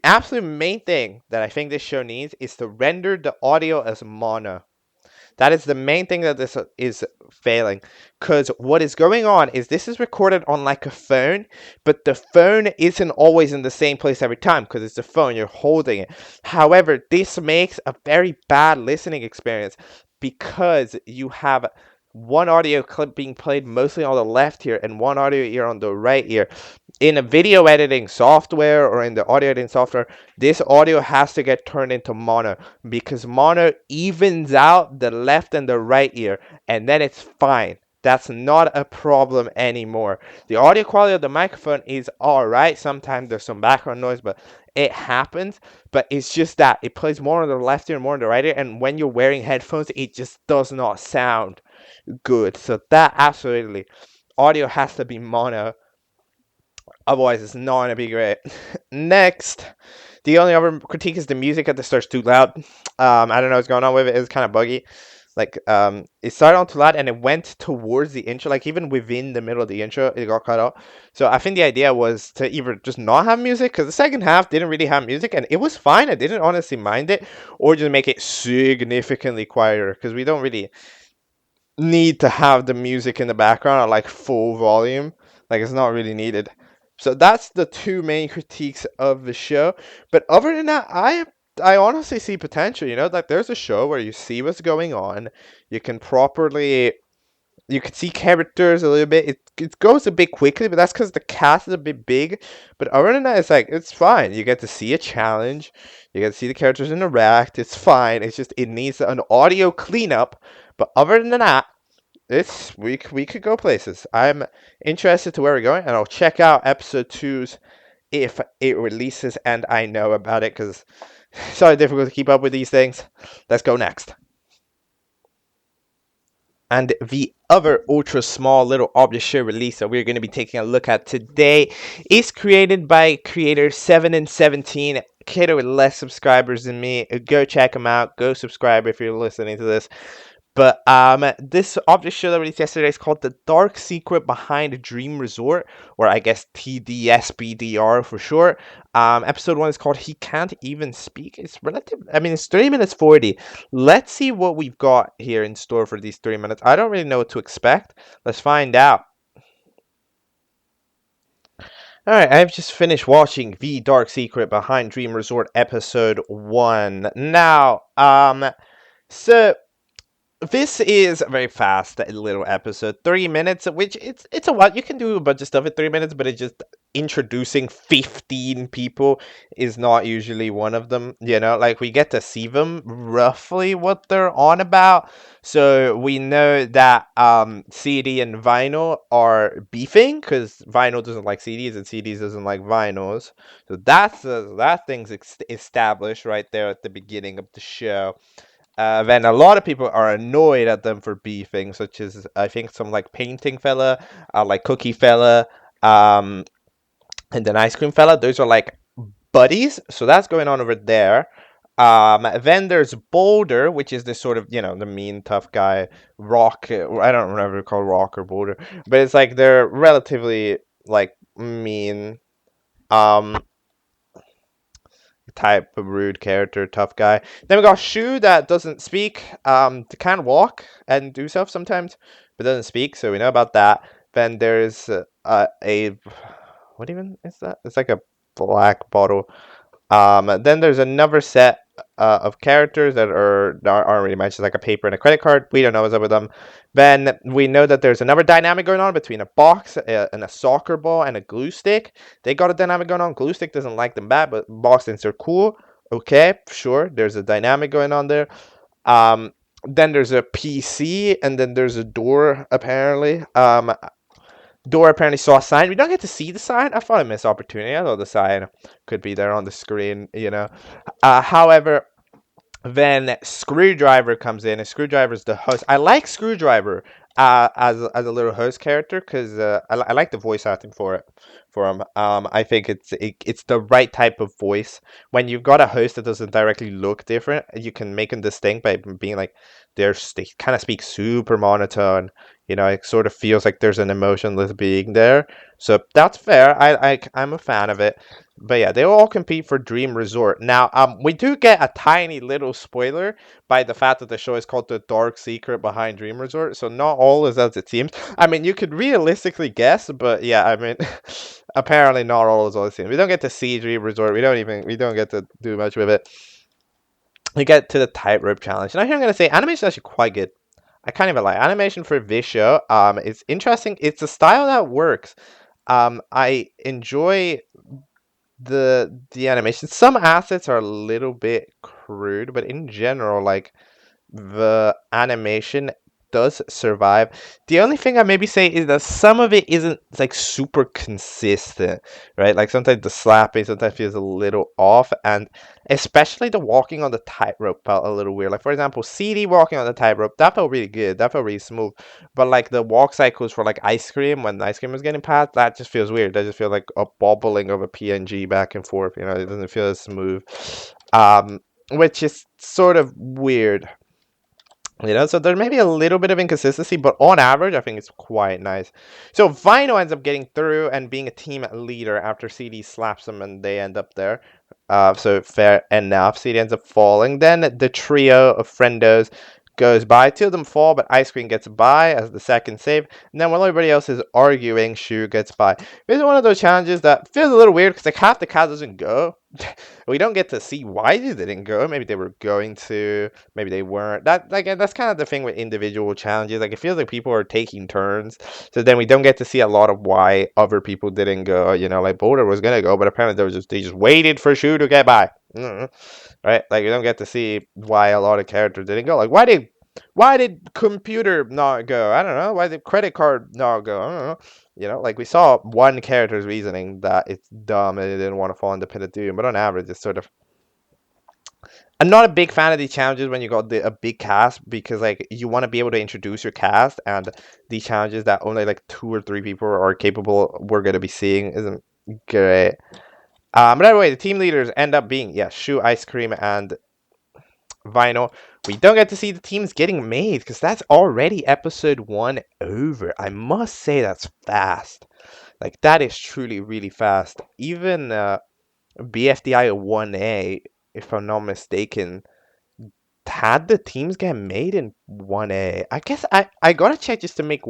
absolute main thing that I think this show needs is to render the audio as mono. That is the main thing that this is failing. Because what is going on is this is recorded on like a phone, but the phone isn't always in the same place every time because it's a phone, you're holding it. However, this makes a very bad listening experience because you have one audio clip being played mostly on the left ear and one audio ear on the right ear. In a video editing software or in the audio editing software, this audio has to get turned into mono because mono evens out the left and the right ear, and then it's fine. That's not a problem anymore. The audio quality of the microphone is alright. Sometimes there's some background noise, but it happens. But it's just that it plays more on the left ear, more on the right ear, and when you're wearing headphones, it just does not sound good. So that absolutely, audio has to be mono. Otherwise, it's not going to be great. Next, the only other critique is the music at the start's too loud. I don't know what's going on with it. It's kind of buggy. Like, it started on too loud and it went towards the intro. Like, even within the middle of the intro, it got cut off. So I think the idea was to either just not have music, because the second half didn't really have music, and it was fine. I didn't honestly mind it. Or just make it significantly quieter, because we don't really need to have the music in the background at, like, full volume. Like, it's not really needed. So that's the two main critiques of the show. But other than that, I honestly see potential. Like there's a show where you see what's going on, you can properly you can see characters a little bit. It goes a bit quickly, but that's because the cast is a bit big. But other than that, it's fine. You get to see a challenge. You get to see the characters interact. It's fine. It's just it needs an audio cleanup. But other than that, we could go places. I'm interested to where we're going, and I'll check out episode 2's if it releases and I know about it, because it's so difficult to keep up with these things. Let's go next. And the other ultra small little object show release that we're going to be taking a look at today is created by creator 7 and 17, creator with less subscribers than me. Go check them out. Go subscribe if you're listening to this. But this object show that released yesterday is called The Dark Secret Behind Dream Resort, or I guess TDSBDR for short. Episode 1 is called He Can't Even Speak. It's relative. I mean, it's 3 minutes 40. Let's see what we've got here in store for these 3 minutes. I don't really know what to expect. Let's find out. Alright, I've just finished watching The Dark Secret Behind Dream Resort episode 1. Now, so this is a very fast little episode, 3 minutes, which it's a lot. You can do a bunch of stuff in 3 minutes, but it's just introducing 15 people is not usually one of them. Like we get to see them roughly what they're on about. So we know that CD and Vinyl are beefing because Vinyl doesn't like CDs and CDs doesn't like vinyls. So that thing's established right there at the beginning of the show. Then a lot of people are annoyed at them for beefing, such as I think some like painting fella, like cookie fella, and then ice cream fella. Those are like buddies, so that's going on over there. Then there's Boulder, which is this sort of the mean tough guy. Rock, I don't remember call Rock or Boulder, but it's like they're relatively like mean. Type of rude character, tough guy. Then we got Shu that doesn't speak, can walk and do stuff sometimes, but doesn't speak, so we know about that. Then there's a what even is that? It's like a black bottle. Then there's another set of characters that aren't really mentioned, like a paper and a credit card. We don't know what's up with them. Then we know that there's another dynamic going on between a box and a soccer ball and a glue stick. They got a dynamic going on. Glue stick doesn't like them bad, but box thinks they're cool. Okay, sure. There's a dynamic going on there. Then there's a PC, and then there's a door, apparently. Door apparently saw a sign. We don't get to see the sign. I thought I missed opportunity. I thought the sign could be there on the screen, However, then Screwdriver comes in, and Screwdriver's the host. I like Screwdriver as a little host character because I like the voice acting for him. I think it's the right type of voice. When you've got a host that doesn't directly look different, you can make them distinct by being like they kind of speak super monotone. It sort of feels like there's an emotionless being there. So that's fair. I'm a fan of it. But yeah, they all compete for Dream Resort. Now, we do get a tiny little spoiler by the fact that the show is called The Dark Secret Behind Dream Resort. So not all is as it seems. I mean, you could realistically guess, but yeah, I mean, apparently not all is all it seems. We don't get to see Dream Resort. We don't get to do much with it. We get to the tightrope challenge. And I think I'm going to say animation is actually quite good. I can't even lie. Animation for this show, it's interesting. It's a style that works. I enjoy the animation. Some assets are a little bit crude, but in general, like the animation does survive. The only thing I maybe say is that some of it isn't like super consistent, right? Like sometimes the slapping sometimes feels a little off, and especially the walking on the tightrope felt a little weird. Like for example, CD walking on the tightrope, that felt really good, that felt really smooth. But like the walk cycles for like ice cream, when ice cream was getting passed, that just feels weird. That just feels like a bobbling of a PNG back and forth. It doesn't feel as smooth, which is sort of weird. So there may be a little bit of inconsistency, but on average, I think it's quite nice. So Vino ends up getting through and being a team leader after CD slaps him and they end up there. So fair enough. CD ends up falling. Then the trio of friendos goes by. Two of them fall, but Ice Cream gets by as the second save. And then while everybody else is arguing, Shu gets by. This is one of those challenges that feels a little weird because like half the cast doesn't go. We don't get to see why they didn't go. Maybe they were going to, maybe they weren't. That's kind of the thing with individual challenges. Like it feels like people are taking turns, so then we don't get to see a lot of why other people didn't go. You know, like Boulder was gonna go, but apparently they just waited for Shu to get by. Right? Like you don't get to see why a lot of characters didn't go. Like why did computer not go? I don't know. Why did credit card not go? I don't know. You know, like we saw one character's reasoning that it's dumb and they didn't want to fall into Pit of Doom, but on average, it's sort of. I'm not a big fan of these challenges when you got a big cast because like you want to be able to introduce your cast, and these challenges that only like 2 or 3 people are capable we're gonna be seeing isn't great. But anyway, the team leaders end up being Shu, Ice Cream, and Vinyl. We don't get to see the teams getting made because that's already episode 1 over. I must say that's fast. Like that is truly really fast. Even BFDI 1A, if I'm not mistaken, had the teams get made in 1A. I guess I gotta check just to make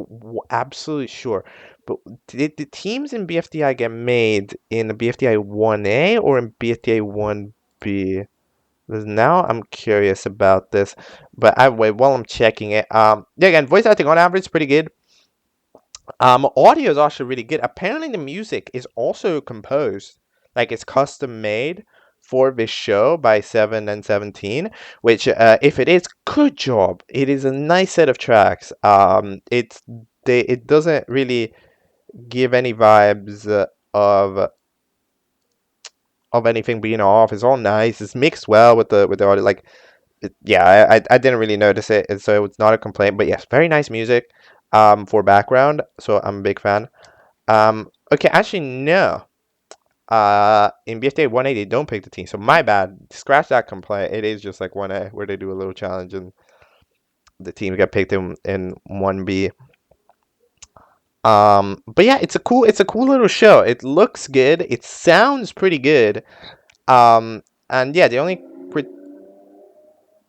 absolutely sure. But did the teams in BFDI get made in BFDI 1A or in BFDI 1B? Because now I'm curious about this, but I wait while I'm checking it. Yeah, again, voice acting on average is pretty good. Audio is also really good. Apparently, the music is also composed, like it's custom made for this show by 7 and 17. Which, if it is, good job. It is a nice set of tracks. It doesn't really give any vibes of anything being off. It's all nice. It's mixed well with the audio. Like I didn't really notice it, and so it's not a complaint. But yes, very nice music for background. So I'm a big fan. Okay, actually no. In BFDA 1A they don't pick the team, so my bad. Scratch that complaint. It is just like 1A where they do a little challenge and the teams get picked in 1B. But yeah, it's a cool little show. It looks good. It sounds pretty good. And yeah, the only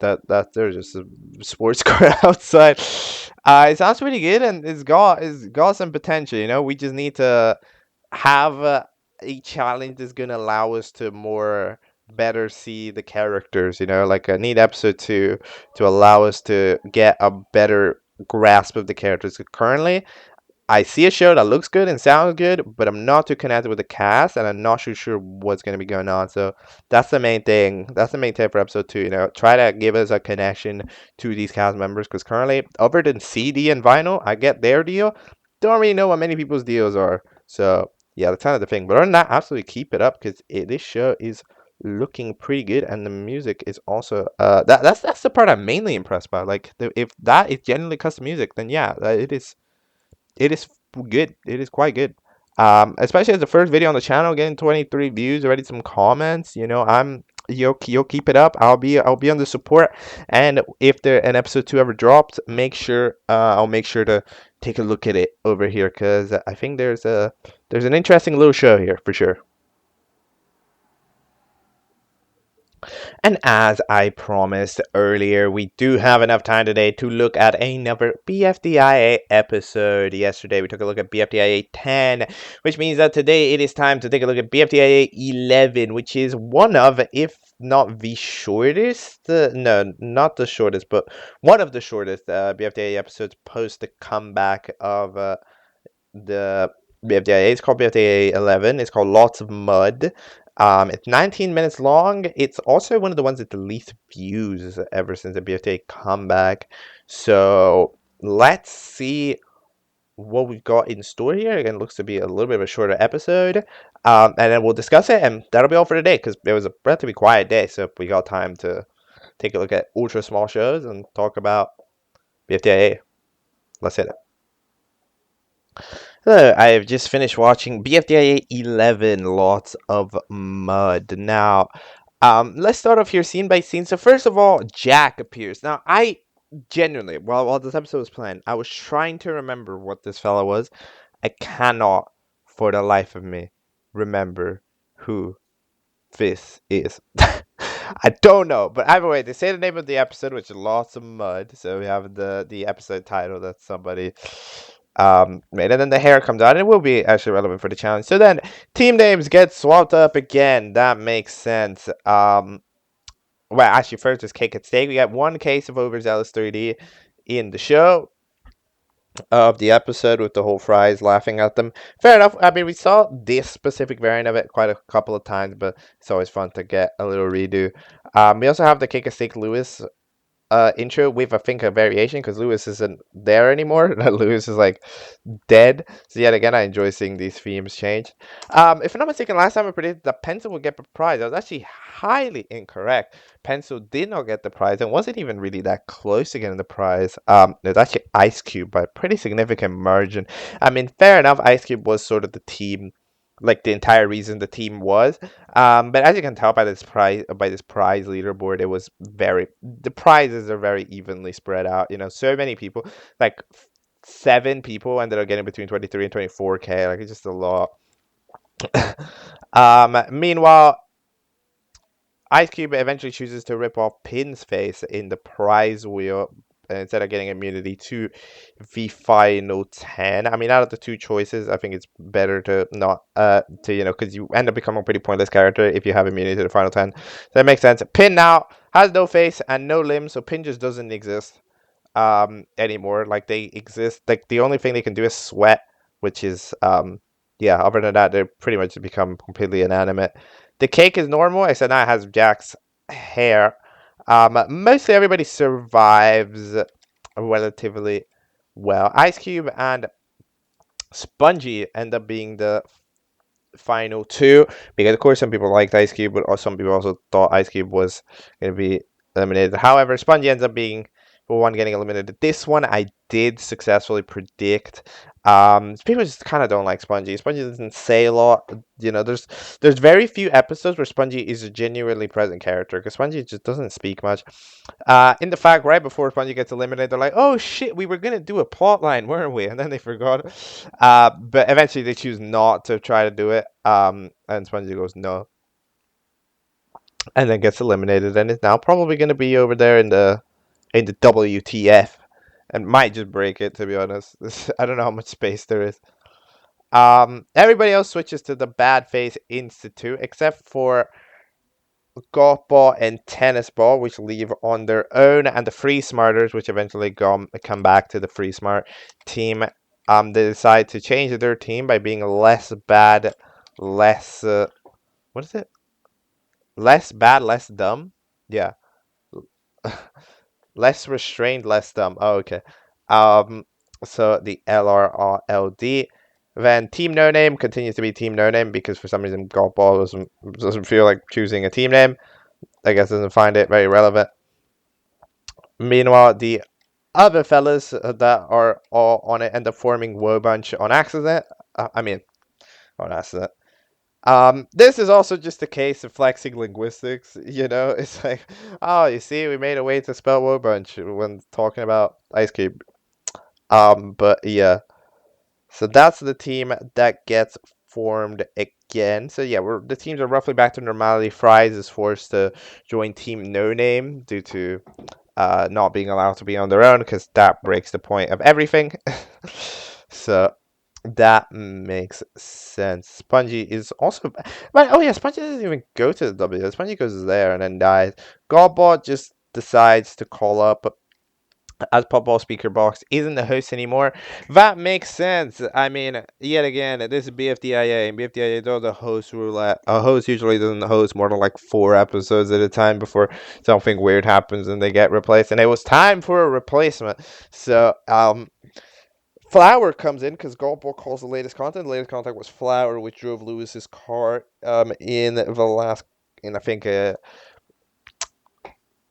that there's just a sports car outside. It sounds pretty good, and it's got some potential. You know, we just need to have a challenge that's gonna allow us to more better see the characters. You know, like a neat episode to allow us to get a better grasp of the characters. 'Cause currently, I see a show that looks good and sounds good, but I'm not too connected with the cast, and I'm not too sure what's going to be going on. So that's the main thing. That's the main tip for episode 2. You know, try to give us a connection to these cast members, because currently, other than CD and Vinyl, I get their deal. Don't really know what many people's deals are. So yeah, that's kind of the thing. But other than that, absolutely keep it up, because this show is looking pretty good, and the music is also that's the part I'm mainly impressed by. Like if that is genuinely custom music, then yeah, it is good. It is quite good. Especially as the first video on the channel, getting 23 views, already some comments. You know, you'll keep it up. I'll be on the support. And if there an episode 2 ever dropped, I'll make sure to take a look at it over here, because I think there's an interesting little show here for sure. And as I promised earlier, we do have enough time today to look at another BFDIA episode. Yesterday, we took a look at BFDIA 10, which means that today it is time to take a look at BFDIA 11, which is one of, if not the shortest, no, not the shortest, but one of the shortest BFDIA episodes post the comeback of the BFDIA. It's called BFDIA 11. It's called Lots of Mud. It's 19 minutes long. It's also one of the ones with the least views ever since the BFDIA comeback. So let's see what we've got in store here. Again, it looks to be a little bit of a shorter episode. And then we'll discuss it, and that'll be all for today, because it was a relatively quiet day, so we got time to take a look at ultra small shows and talk about BFDIA. Let's hit it. Hello, I have just finished watching BFDIA 11, Lots of Mud. Now, let's start off here scene by scene. So first of all, Jack appears. Now, I genuinely, while this episode was playing, I was trying to remember what this fella was. I cannot, for the life of me, remember who this is. I don't know, but either way, they say the name of the episode, which is lots of mud. So we have the episode title that somebody made, and then the hair comes out, and it will be actually relevant for the challenge. So then team names get swapped up again. That makes sense. Well, actually, first is Cake at Steak. We got one case of overzealous 3D in the show of the episode with the whole fries laughing at them. Fair enough. I mean, we saw this specific variant of it quite a couple of times, but it's always fun to get a little redo. We also have the Cake and Steak Lewis intro with, I think, a variation because Lewis isn't there anymore. Lewis is like dead. So yet again, I enjoy seeing these themes change. If I'm not mistaken, last time I predicted that Pencil would get the prize. I was actually highly incorrect. Pencil did not get the prize and wasn't even really that close to getting the prize. It was actually Ice Cube by a pretty significant margin. I mean, fair enough, Ice Cube was sort of the team, like the entire reason the team was. But as you can tell by this prize leaderboard, it was the prizes are very evenly spread out. You know, so many people, like 7 people ended up getting between 23 and 24K. Like it's just a lot. Meanwhile, Ice Cube eventually chooses to rip off Pin's face in the prize wheel instead of getting immunity to the final 10. I mean, out of the two choices, I think it's better to not, because you end up becoming a pretty pointless character if you have immunity to the final 10. So that makes sense. Pin now has no face and no limbs, so Pin just doesn't exist anymore. Like, they exist, like, the only thing they can do is sweat, which is, yeah, other than that, they pretty much become completely inanimate. The cake is normal, except now it has Jack's hair. Mostly everybody survives relatively well. Ice Cube and Spongy end up being the final two because, of course, some people liked Ice Cube, but some people also thought Ice Cube was going to be eliminated. However, Spongy ends up being the one getting eliminated. This one I did successfully predict. People just kind of don't like Spongy. Spongy doesn't say a lot. You know, there's very few episodes where Spongy is a genuinely present character because Spongy just doesn't speak much. In the fact, right before Spongy gets eliminated, they're like, "Oh shit, we were gonna do a plot line, weren't we?" And then they forgot. But eventually they choose not to try to do it. And Spongy goes no, and then gets eliminated, and is now probably gonna be over there in the WTF, and might just break it, to be honest. I don't know how much space there is. Everybody else switches to the Bad Face Institute except for golf ball and tennis ball, which leave on their own, and the free smarters, which eventually come back to the free smart team. They decide to change their team by being less bad, less what is it? Less bad, less dumb. Yeah, less restrained, less dumb. Oh, okay. Um, so the LRRLD. Then Team No Name continues to be Team No Name because for some reason golf ball doesn't feel like choosing a team name. I guess doesn't find it very relevant. Meanwhile, the other fellas that are all on it end up forming Woe Bunch on accident. I mean, on accident. This is also just a case of flexing linguistics. You know, it's like, oh, you see, we made a way to spell Woe Bunch when talking about Ice Cube. But yeah, so that's the team that gets formed again. So yeah, the teams are roughly back to normality. Fries is forced to join Team No Name due to not being allowed to be on their own because that breaks the point of everything. So that makes sense. Spongy is also, but oh yeah, Spongy doesn't even go to the W. Spongy goes there and then dies. Godbot just decides to call up as Popball Speaker Box isn't the host anymore. That makes sense. I mean, yet again, this is BFDIA, and BFDIA does the host roulette. A host usually doesn't host more than like 4 episodes at a time before something weird happens and they get replaced. And it was time for a replacement. So, Flower comes in because Goldball calls the latest content. The latest content was Flower, which drove Lewis's car in the last, in I think,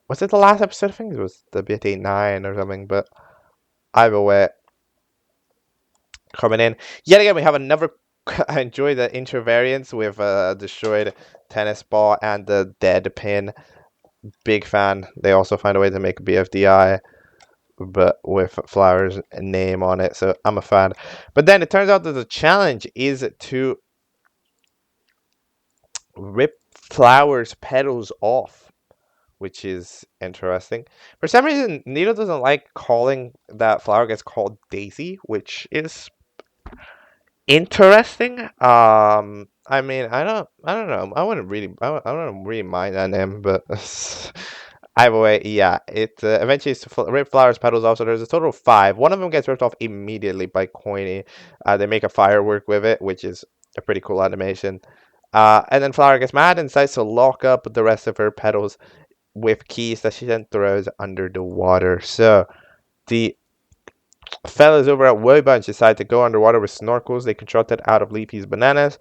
was it the last episode? I think it was the BFDI 9 or something, but either way, coming in. Yet again, we have another. I enjoy the intro variants with destroyed tennis ball and the dead pin. Big fan. They also find a way to make BFDI, but with Flower's name on it. So I'm a fan. But then it turns out that the challenge is to rip Flower's petals off. which is interesting. For some reason, Nito doesn't like calling that flower gets called Daisy, which is interesting. I mean, I don't know. I don't really mind that name, but either way, yeah. It eventually rip flowers petals off. So there's a total of five. One of them gets ripped off immediately by Coiny. They make a firework with it, which is a pretty cool animation. And then Flower gets mad and decides to lock up the rest of her petals with keys that she then throws under the water. So the fellas over at Woebunch decide to go underwater with snorkels they constructed out of Leafy's bananas,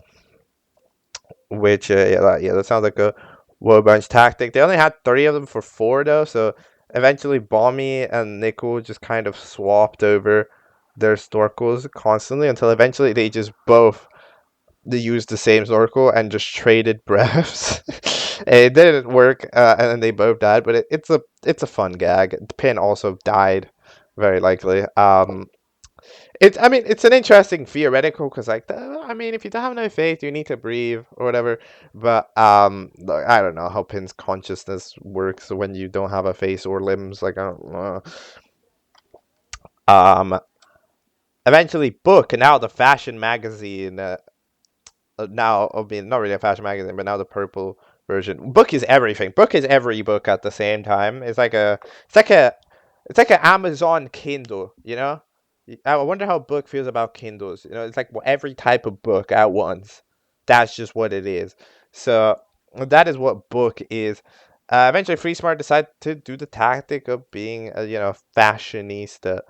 which yeah, that sounds like a Woebunch tactic. They only had 3 of them for 4 though, so eventually Balmy and Nickel just kind of swapped over their snorkels constantly until eventually they used the same snorkel and just traded breaths. It didn't work, and then they both died. But it's a fun gag. Pin also died, very likely. I mean it's an interesting theoretical because I mean if you don't have no faith you need to breathe or whatever. But like, I don't know how Pin's consciousness works when you don't have a face or limbs. Like I don't know. Um, Eventually, Book and now the fashion magazine. Now, I mean, not really a fashion magazine, but now the purple version. Book is everything. Book is every book at the same time. It's like a, it's like an Amazon Kindle. You know, I wonder how Book feels about Kindles. You know, it's like every type of book at once. That's just what it is. So that is what Book is. Eventually, Free Smart decided to do the tactic of being a fashionista,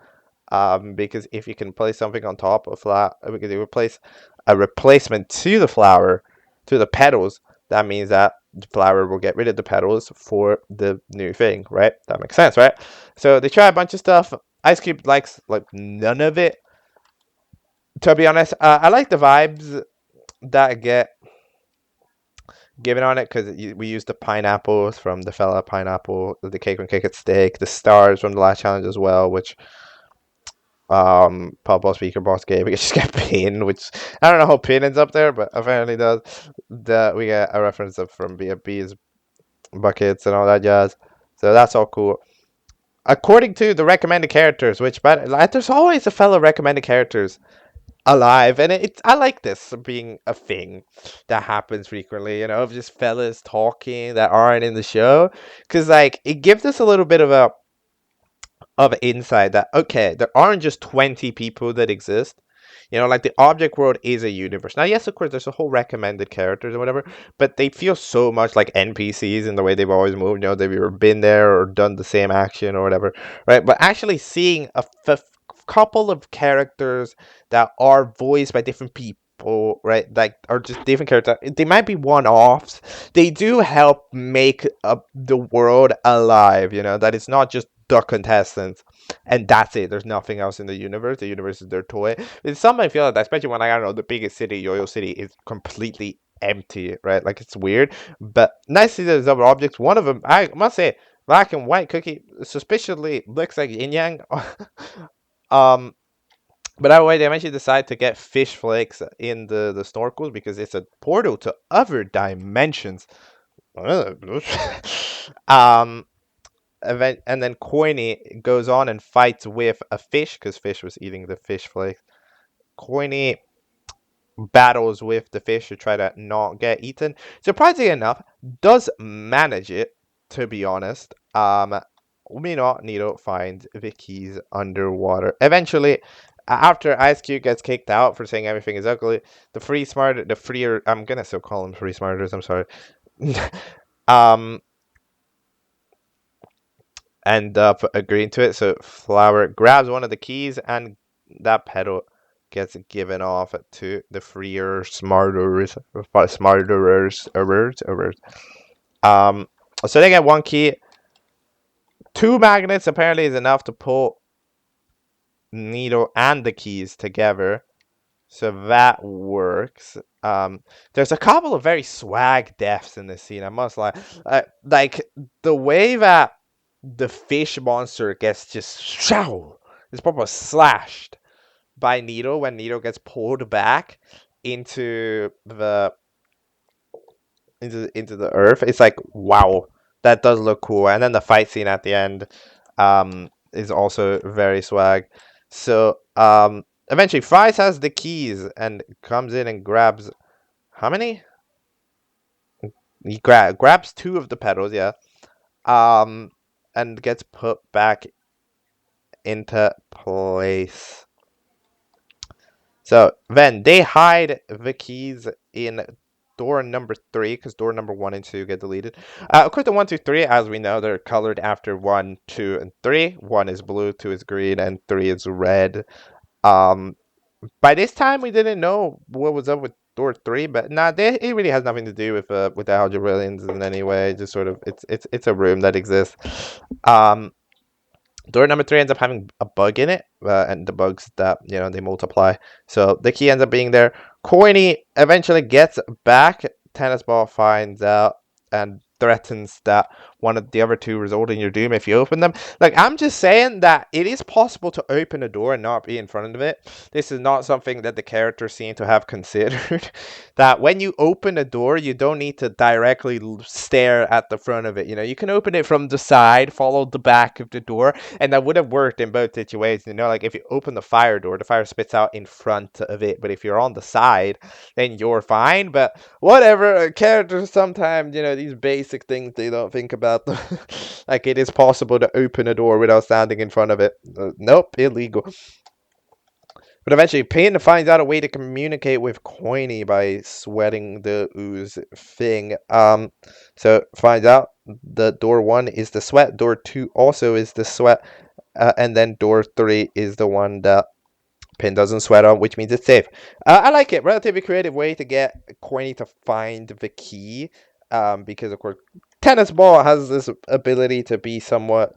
because if you can place something on top of flower, because you replace a replacement to the flower, to the petals, that means that the flower will get rid of the petals for the new thing, right? That makes sense, right? So they try a bunch of stuff. Ice Cube likes like none of it. To be honest, I like the vibes that get given on it because we use the pineapples from the fella pineapple, the cake and cake at steak, the stars from the last challenge as well, which Pub Boss Speaker Boss gave. We just get Pin, which I don't know how Pin ends up there, but apparently does. That we get a reference of from BFB's buckets and all that jazz. So that's all cool. According to the recommended characters, which but like, there's always a fellow recommended characters alive, and I like this being a thing that happens frequently. You know, of just fellas talking that aren't in the show, because like it gives us a little bit of insight that okay, there aren't just 20 people that exist. You know, like the object world is a universe. Now, yes, of course, there's a whole recommended characters or whatever, but they feel so much like NPCs in the way they've always moved. You know, they've either been there or done the same action or whatever, right? But actually seeing a couple of characters that are voiced by different people, right? Like, are just different characters. They might be one-offs. They do help make the world alive. You know, that it's not just the contestants and that's it. There's nothing else in the universe. The universe is their toy. It's something I feel like that, especially when, like, I don't know, the biggest city, Yo-Yo City, is completely empty, right? Like it's weird, but nice to see there's other objects. One of them, I must say, black and white cookie, suspiciously looks like yin yang. um, but either way, they eventually decide to get fish flakes in the snorkels because it's a portal to other dimensions. um, and then Coiny goes on and fights with a fish because Fish was eating the fish flakes. Coiny battles with the fish to try to not get eaten. Surprisingly enough, does manage it. To be honest, we not need to find the keys underwater. Eventually, after Ice Cube gets kicked out for saying everything is ugly, the freer, I'm gonna still call them free smarters. I'm sorry. um, End up agreeing to it. So Flower grabs one of the keys and that petal gets given off to the freer smarterers. So they get one key. 2 magnets apparently is enough to pull Needle and the keys together. So that works. There's a couple of very swag deaths in this scene. I must lie. Like the way that the fish monster gets just show. It's probably slashed by Needle when Needle gets pulled back into the earth. It's like wow, that does look cool. And then the fight scene at the end is also very swag. So eventually Fries has the keys and comes in and grabs how many? He grabs 2 of the pedals, yeah. And gets put back into place. So then they hide the keys in door number 3 because door number 1 and 2 get deleted. Of course, the 1, 2, 3, as we know, they're colored after 1, 2, and 3. 1 is blue, 2 is green, and 3 is red. By this time, we didn't know what was up with door 3, but nah, it really has nothing to do with the Algebrillians in any way. Just sort of, it's a room that exists. Door number 3 ends up having a bug in it, and the bugs that, they multiply. So the key ends up being there. Coiny eventually gets back. Tennis Ball finds out and threatens that one of the other 2 result in your doom if you open them. Like, I'm just saying that it is possible to open a door and not be in front of it. This is not something that the characters seem to have considered. That when you open a door, you don't need to directly stare at the front of it. You can open it from the side, follow the back of the door, and that would have worked in both situations. Like if you open the fire door, the fire spits out in front of it, but if you're on the side, then you're fine. But whatever, characters sometimes, these basic things they don't think about. Like it is possible to open a door without standing in front of it. Nope, illegal. But eventually, Payne finds out a way to communicate with Coiny by sweating the ooze thing. So finds out the door 1 is the sweat, door 2 also is the sweat, and then door 3 is the one that Pin doesn't sweat on, which means it's safe. I like it. Relatively creative way to get Coiny to find the key, because of course Tennis Ball has this ability to be somewhat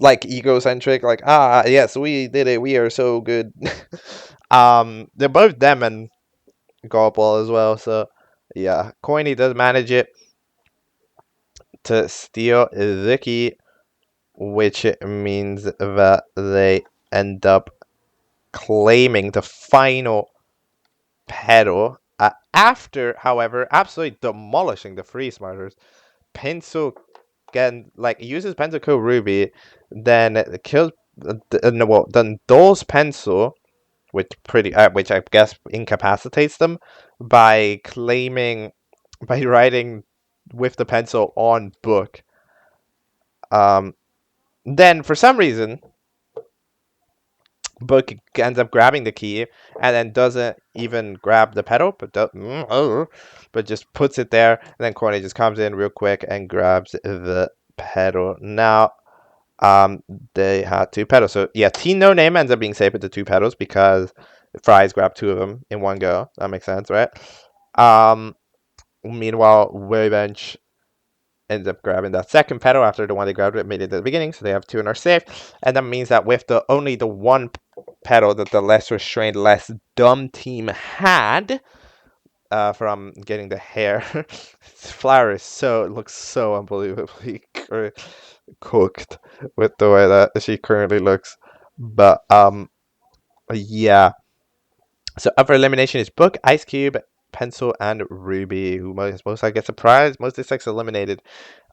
like egocentric, like yes, we did it, we are so good. They're both them and Golball as well, so yeah, Coiny does manage it to steal the key, which means that they end up claiming the final pedal, after, however, absolutely demolishing the Free Smarters. Pencil uses Pencil Kill Ruby, then kills then dulls Pencil, which I guess incapacitates them by writing with the pencil on book. Then for some reason, Book ends up grabbing the key and then doesn't even grab the pedal, but just puts it there. And then Coiny just comes in real quick and grabs the pedal. Now, they had 2 pedals. So yeah, Team No Name ends up being safe with the 2 pedals because Fries grabbed 2 of them in one go. That makes sense, right? Meanwhile, Waybench ends up grabbing that second pedal after the one they grabbed made it at the beginning, so they have 2 and are safe. And that means that with only the 1 pedal that the less restrained, less dumb team had, from getting the hair, flower looks so unbelievably cooked with the way that she currently looks. But yeah. So up for elimination is Book, Ice Cube, Pencil, and Ruby, who most likely get surprised. Most of the sex eliminated.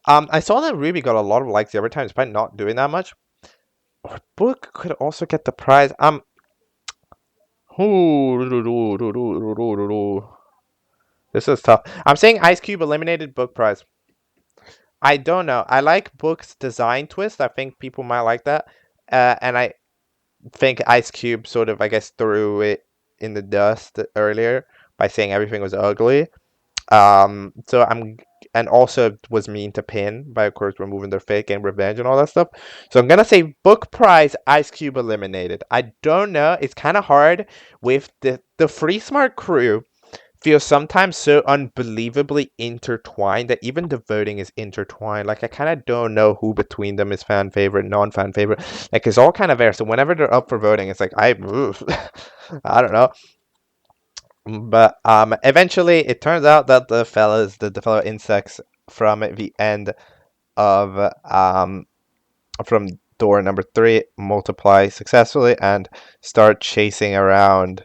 I saw that Ruby got a lot of likes the other time, despite not doing that much. Or Book could also get the prize. This is tough. I'm saying Ice Cube eliminated, Book prize. I don't know. I like Book's design twist. I think people might like that. And I think Ice Cube sort of, I guess, threw it in the dust earlier by saying everything was ugly. So and also was mean to Pin by, of course, removing their fake and revenge and all that stuff. So I'm gonna say Book prize, Ice Cube eliminated. I don't know. It's kind of hard with the Free Smart crew. Feels sometimes so unbelievably intertwined that even the voting is intertwined. Like I kind of don't know who between them is fan favorite, non-fan favorite. Like it's all kind of there. So whenever they're up for voting, it's like I don't know. But eventually it turns out that the fellow insects from the end of from door number 3 multiply successfully and start chasing around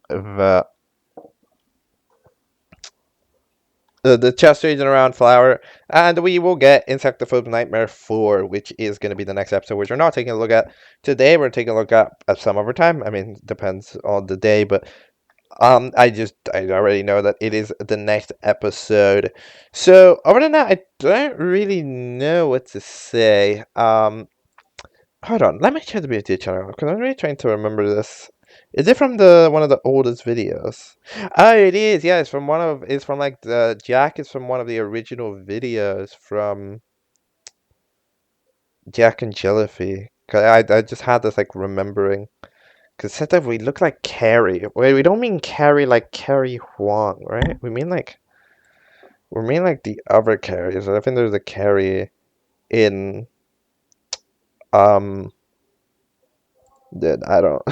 the the chest region around Flower, and we will get Insectophobe Nightmare 4, which is going to be the next episode, which we're not taking a look at today. We're taking a look at some other time. I mean, depends on the day, but I already know that it is the next episode. So other than that, I don't really know what to say. Hold on, let me check the BFDI channel because I'm really trying to remember this. Is it from the one of the oldest videos? Oh, it is. Yeah, it's from like the Jack is from one of the original videos from Jack and Jellyfy. 'Cause I just had this like remembering. Because said that we look like Carrie. Wait, we don't mean Carrie like Carrie Huang, right? We mean like the other Carries. I think there's a Carrie in um that I don't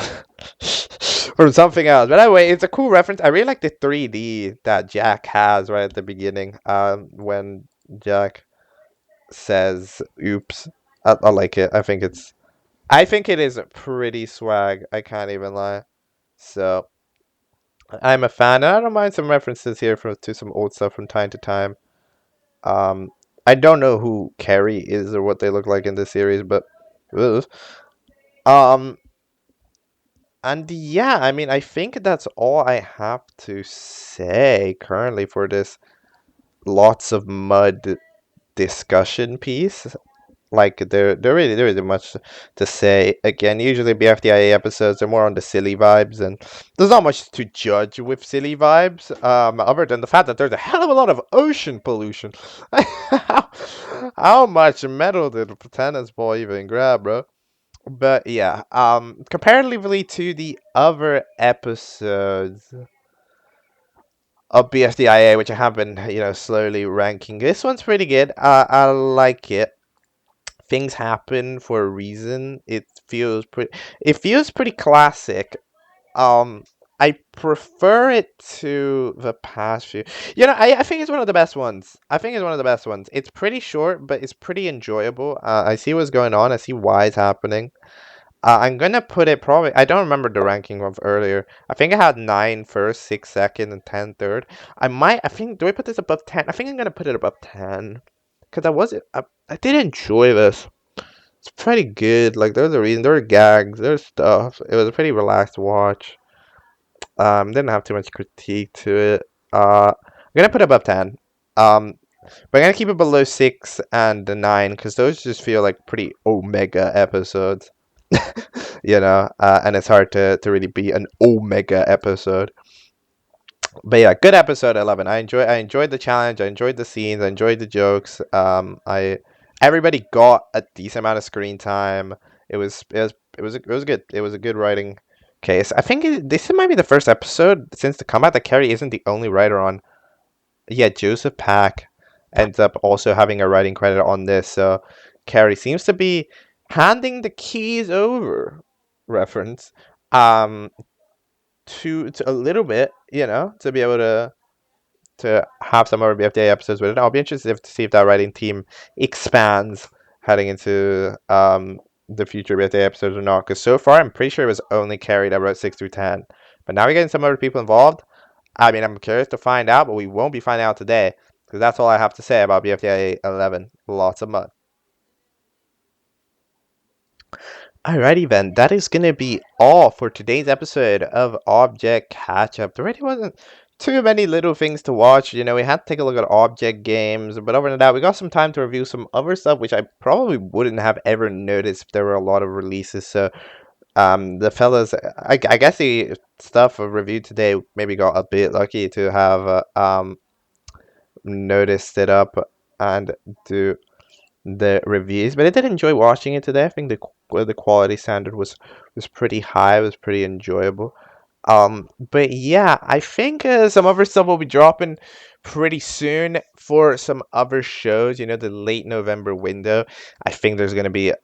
from something else. But anyway, it's a cool reference. I really like the 3D that Jack has right at the beginning. When Jack says "oops," I like it. I think it is pretty swag. I can't even lie. So I'm a fan. And I don't mind some references here to some old stuff from time to time. Um, I don't know who Carrie is or what they look like in this series, but ugh. um, and yeah, I mean, I think that's all I have to say currently for this lots of mud discussion piece. Like there isn't much to say. Again, usually BFDIA episodes are more on the silly vibes, and there's not much to judge with silly vibes. Other than the fact that there's a hell of a lot of ocean pollution. How much metal did the tennis ball even grab, bro? But yeah, comparatively to the other episodes of BFDIA, which I have been, slowly ranking, this one's pretty good. I like it. Things happen for a reason. It feels pretty classic. I prefer it to the past few. I think it's one of the best ones. I think it's one of the best ones. It's pretty short, but it's pretty enjoyable. I see what's going on. I see why it's happening. I'm gonna put it probably. I don't remember the ranking of earlier. I think I had 9 first, 6 second, and 10 third. I might. I think. Do I put this above 10? I think I'm gonna put it above 10 because I did enjoy this. It's pretty good. Like there's a reason. There are gags. There's stuff. It was a pretty relaxed watch. Didn't have too much critique to it. I'm gonna put it above 10. But I'm gonna keep it below 6 and 9 because those just feel like pretty omega episodes. And it's hard to really be an omega episode. But yeah, good episode 11. I enjoyed the challenge. I enjoyed the scenes. I enjoyed the jokes. I Everybody got a decent amount of screen time. It was good. It was a good writing case. I think this might be the first episode since the comeback that Carrie isn't the only writer on. Yeah, Joseph Pack ends up also having a writing credit on this. So Carrie seems to be handing the keys over. Reference. Um, to a little bit, to be able to have some more BFDA episodes with it. I'll be interested to see if that writing team expands heading into the future BFDA episodes or not. Because so far, I'm pretty sure it was only Carrie that wrote 6 through 10. But now we're getting some other people involved. I mean, I'm curious to find out, but we won't be finding out today. Because that's all I have to say about BFDI 11. Lots of mud. Alrighty then, that is going to be all for today's episode of Object Catch-Up. There really wasn't too many little things to watch. We had to take a look at object games, but other than that, we got some time to review some other stuff, which I probably wouldn't have ever noticed if there were a lot of releases. So, the fellas, I guess the stuff reviewed today maybe got a bit lucky to have noticed it up and do the reviews, but I did enjoy watching it today. I think the quality standard was pretty high. It was pretty enjoyable. But yeah, I think some other stuff will be dropping pretty soon for some other shows. The late November window. I think there's gonna be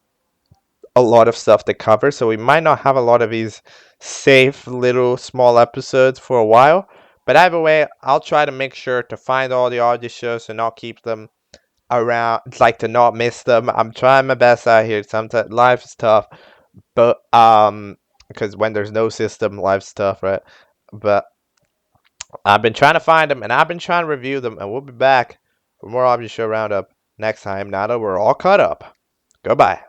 a lot of stuff to cover, so we might not have a lot of these safe little small episodes for a while. But either way, I'll try to make sure to find all the audio shows and not keep them around, like to not miss them. I'm trying my best out here. Sometimes life is tough, but because when there's no system, life's tough, right? But I've been trying to find them, and I've been trying to review them, and we'll be back for more Object Show Roundup next time, now that we're all caught up. Goodbye.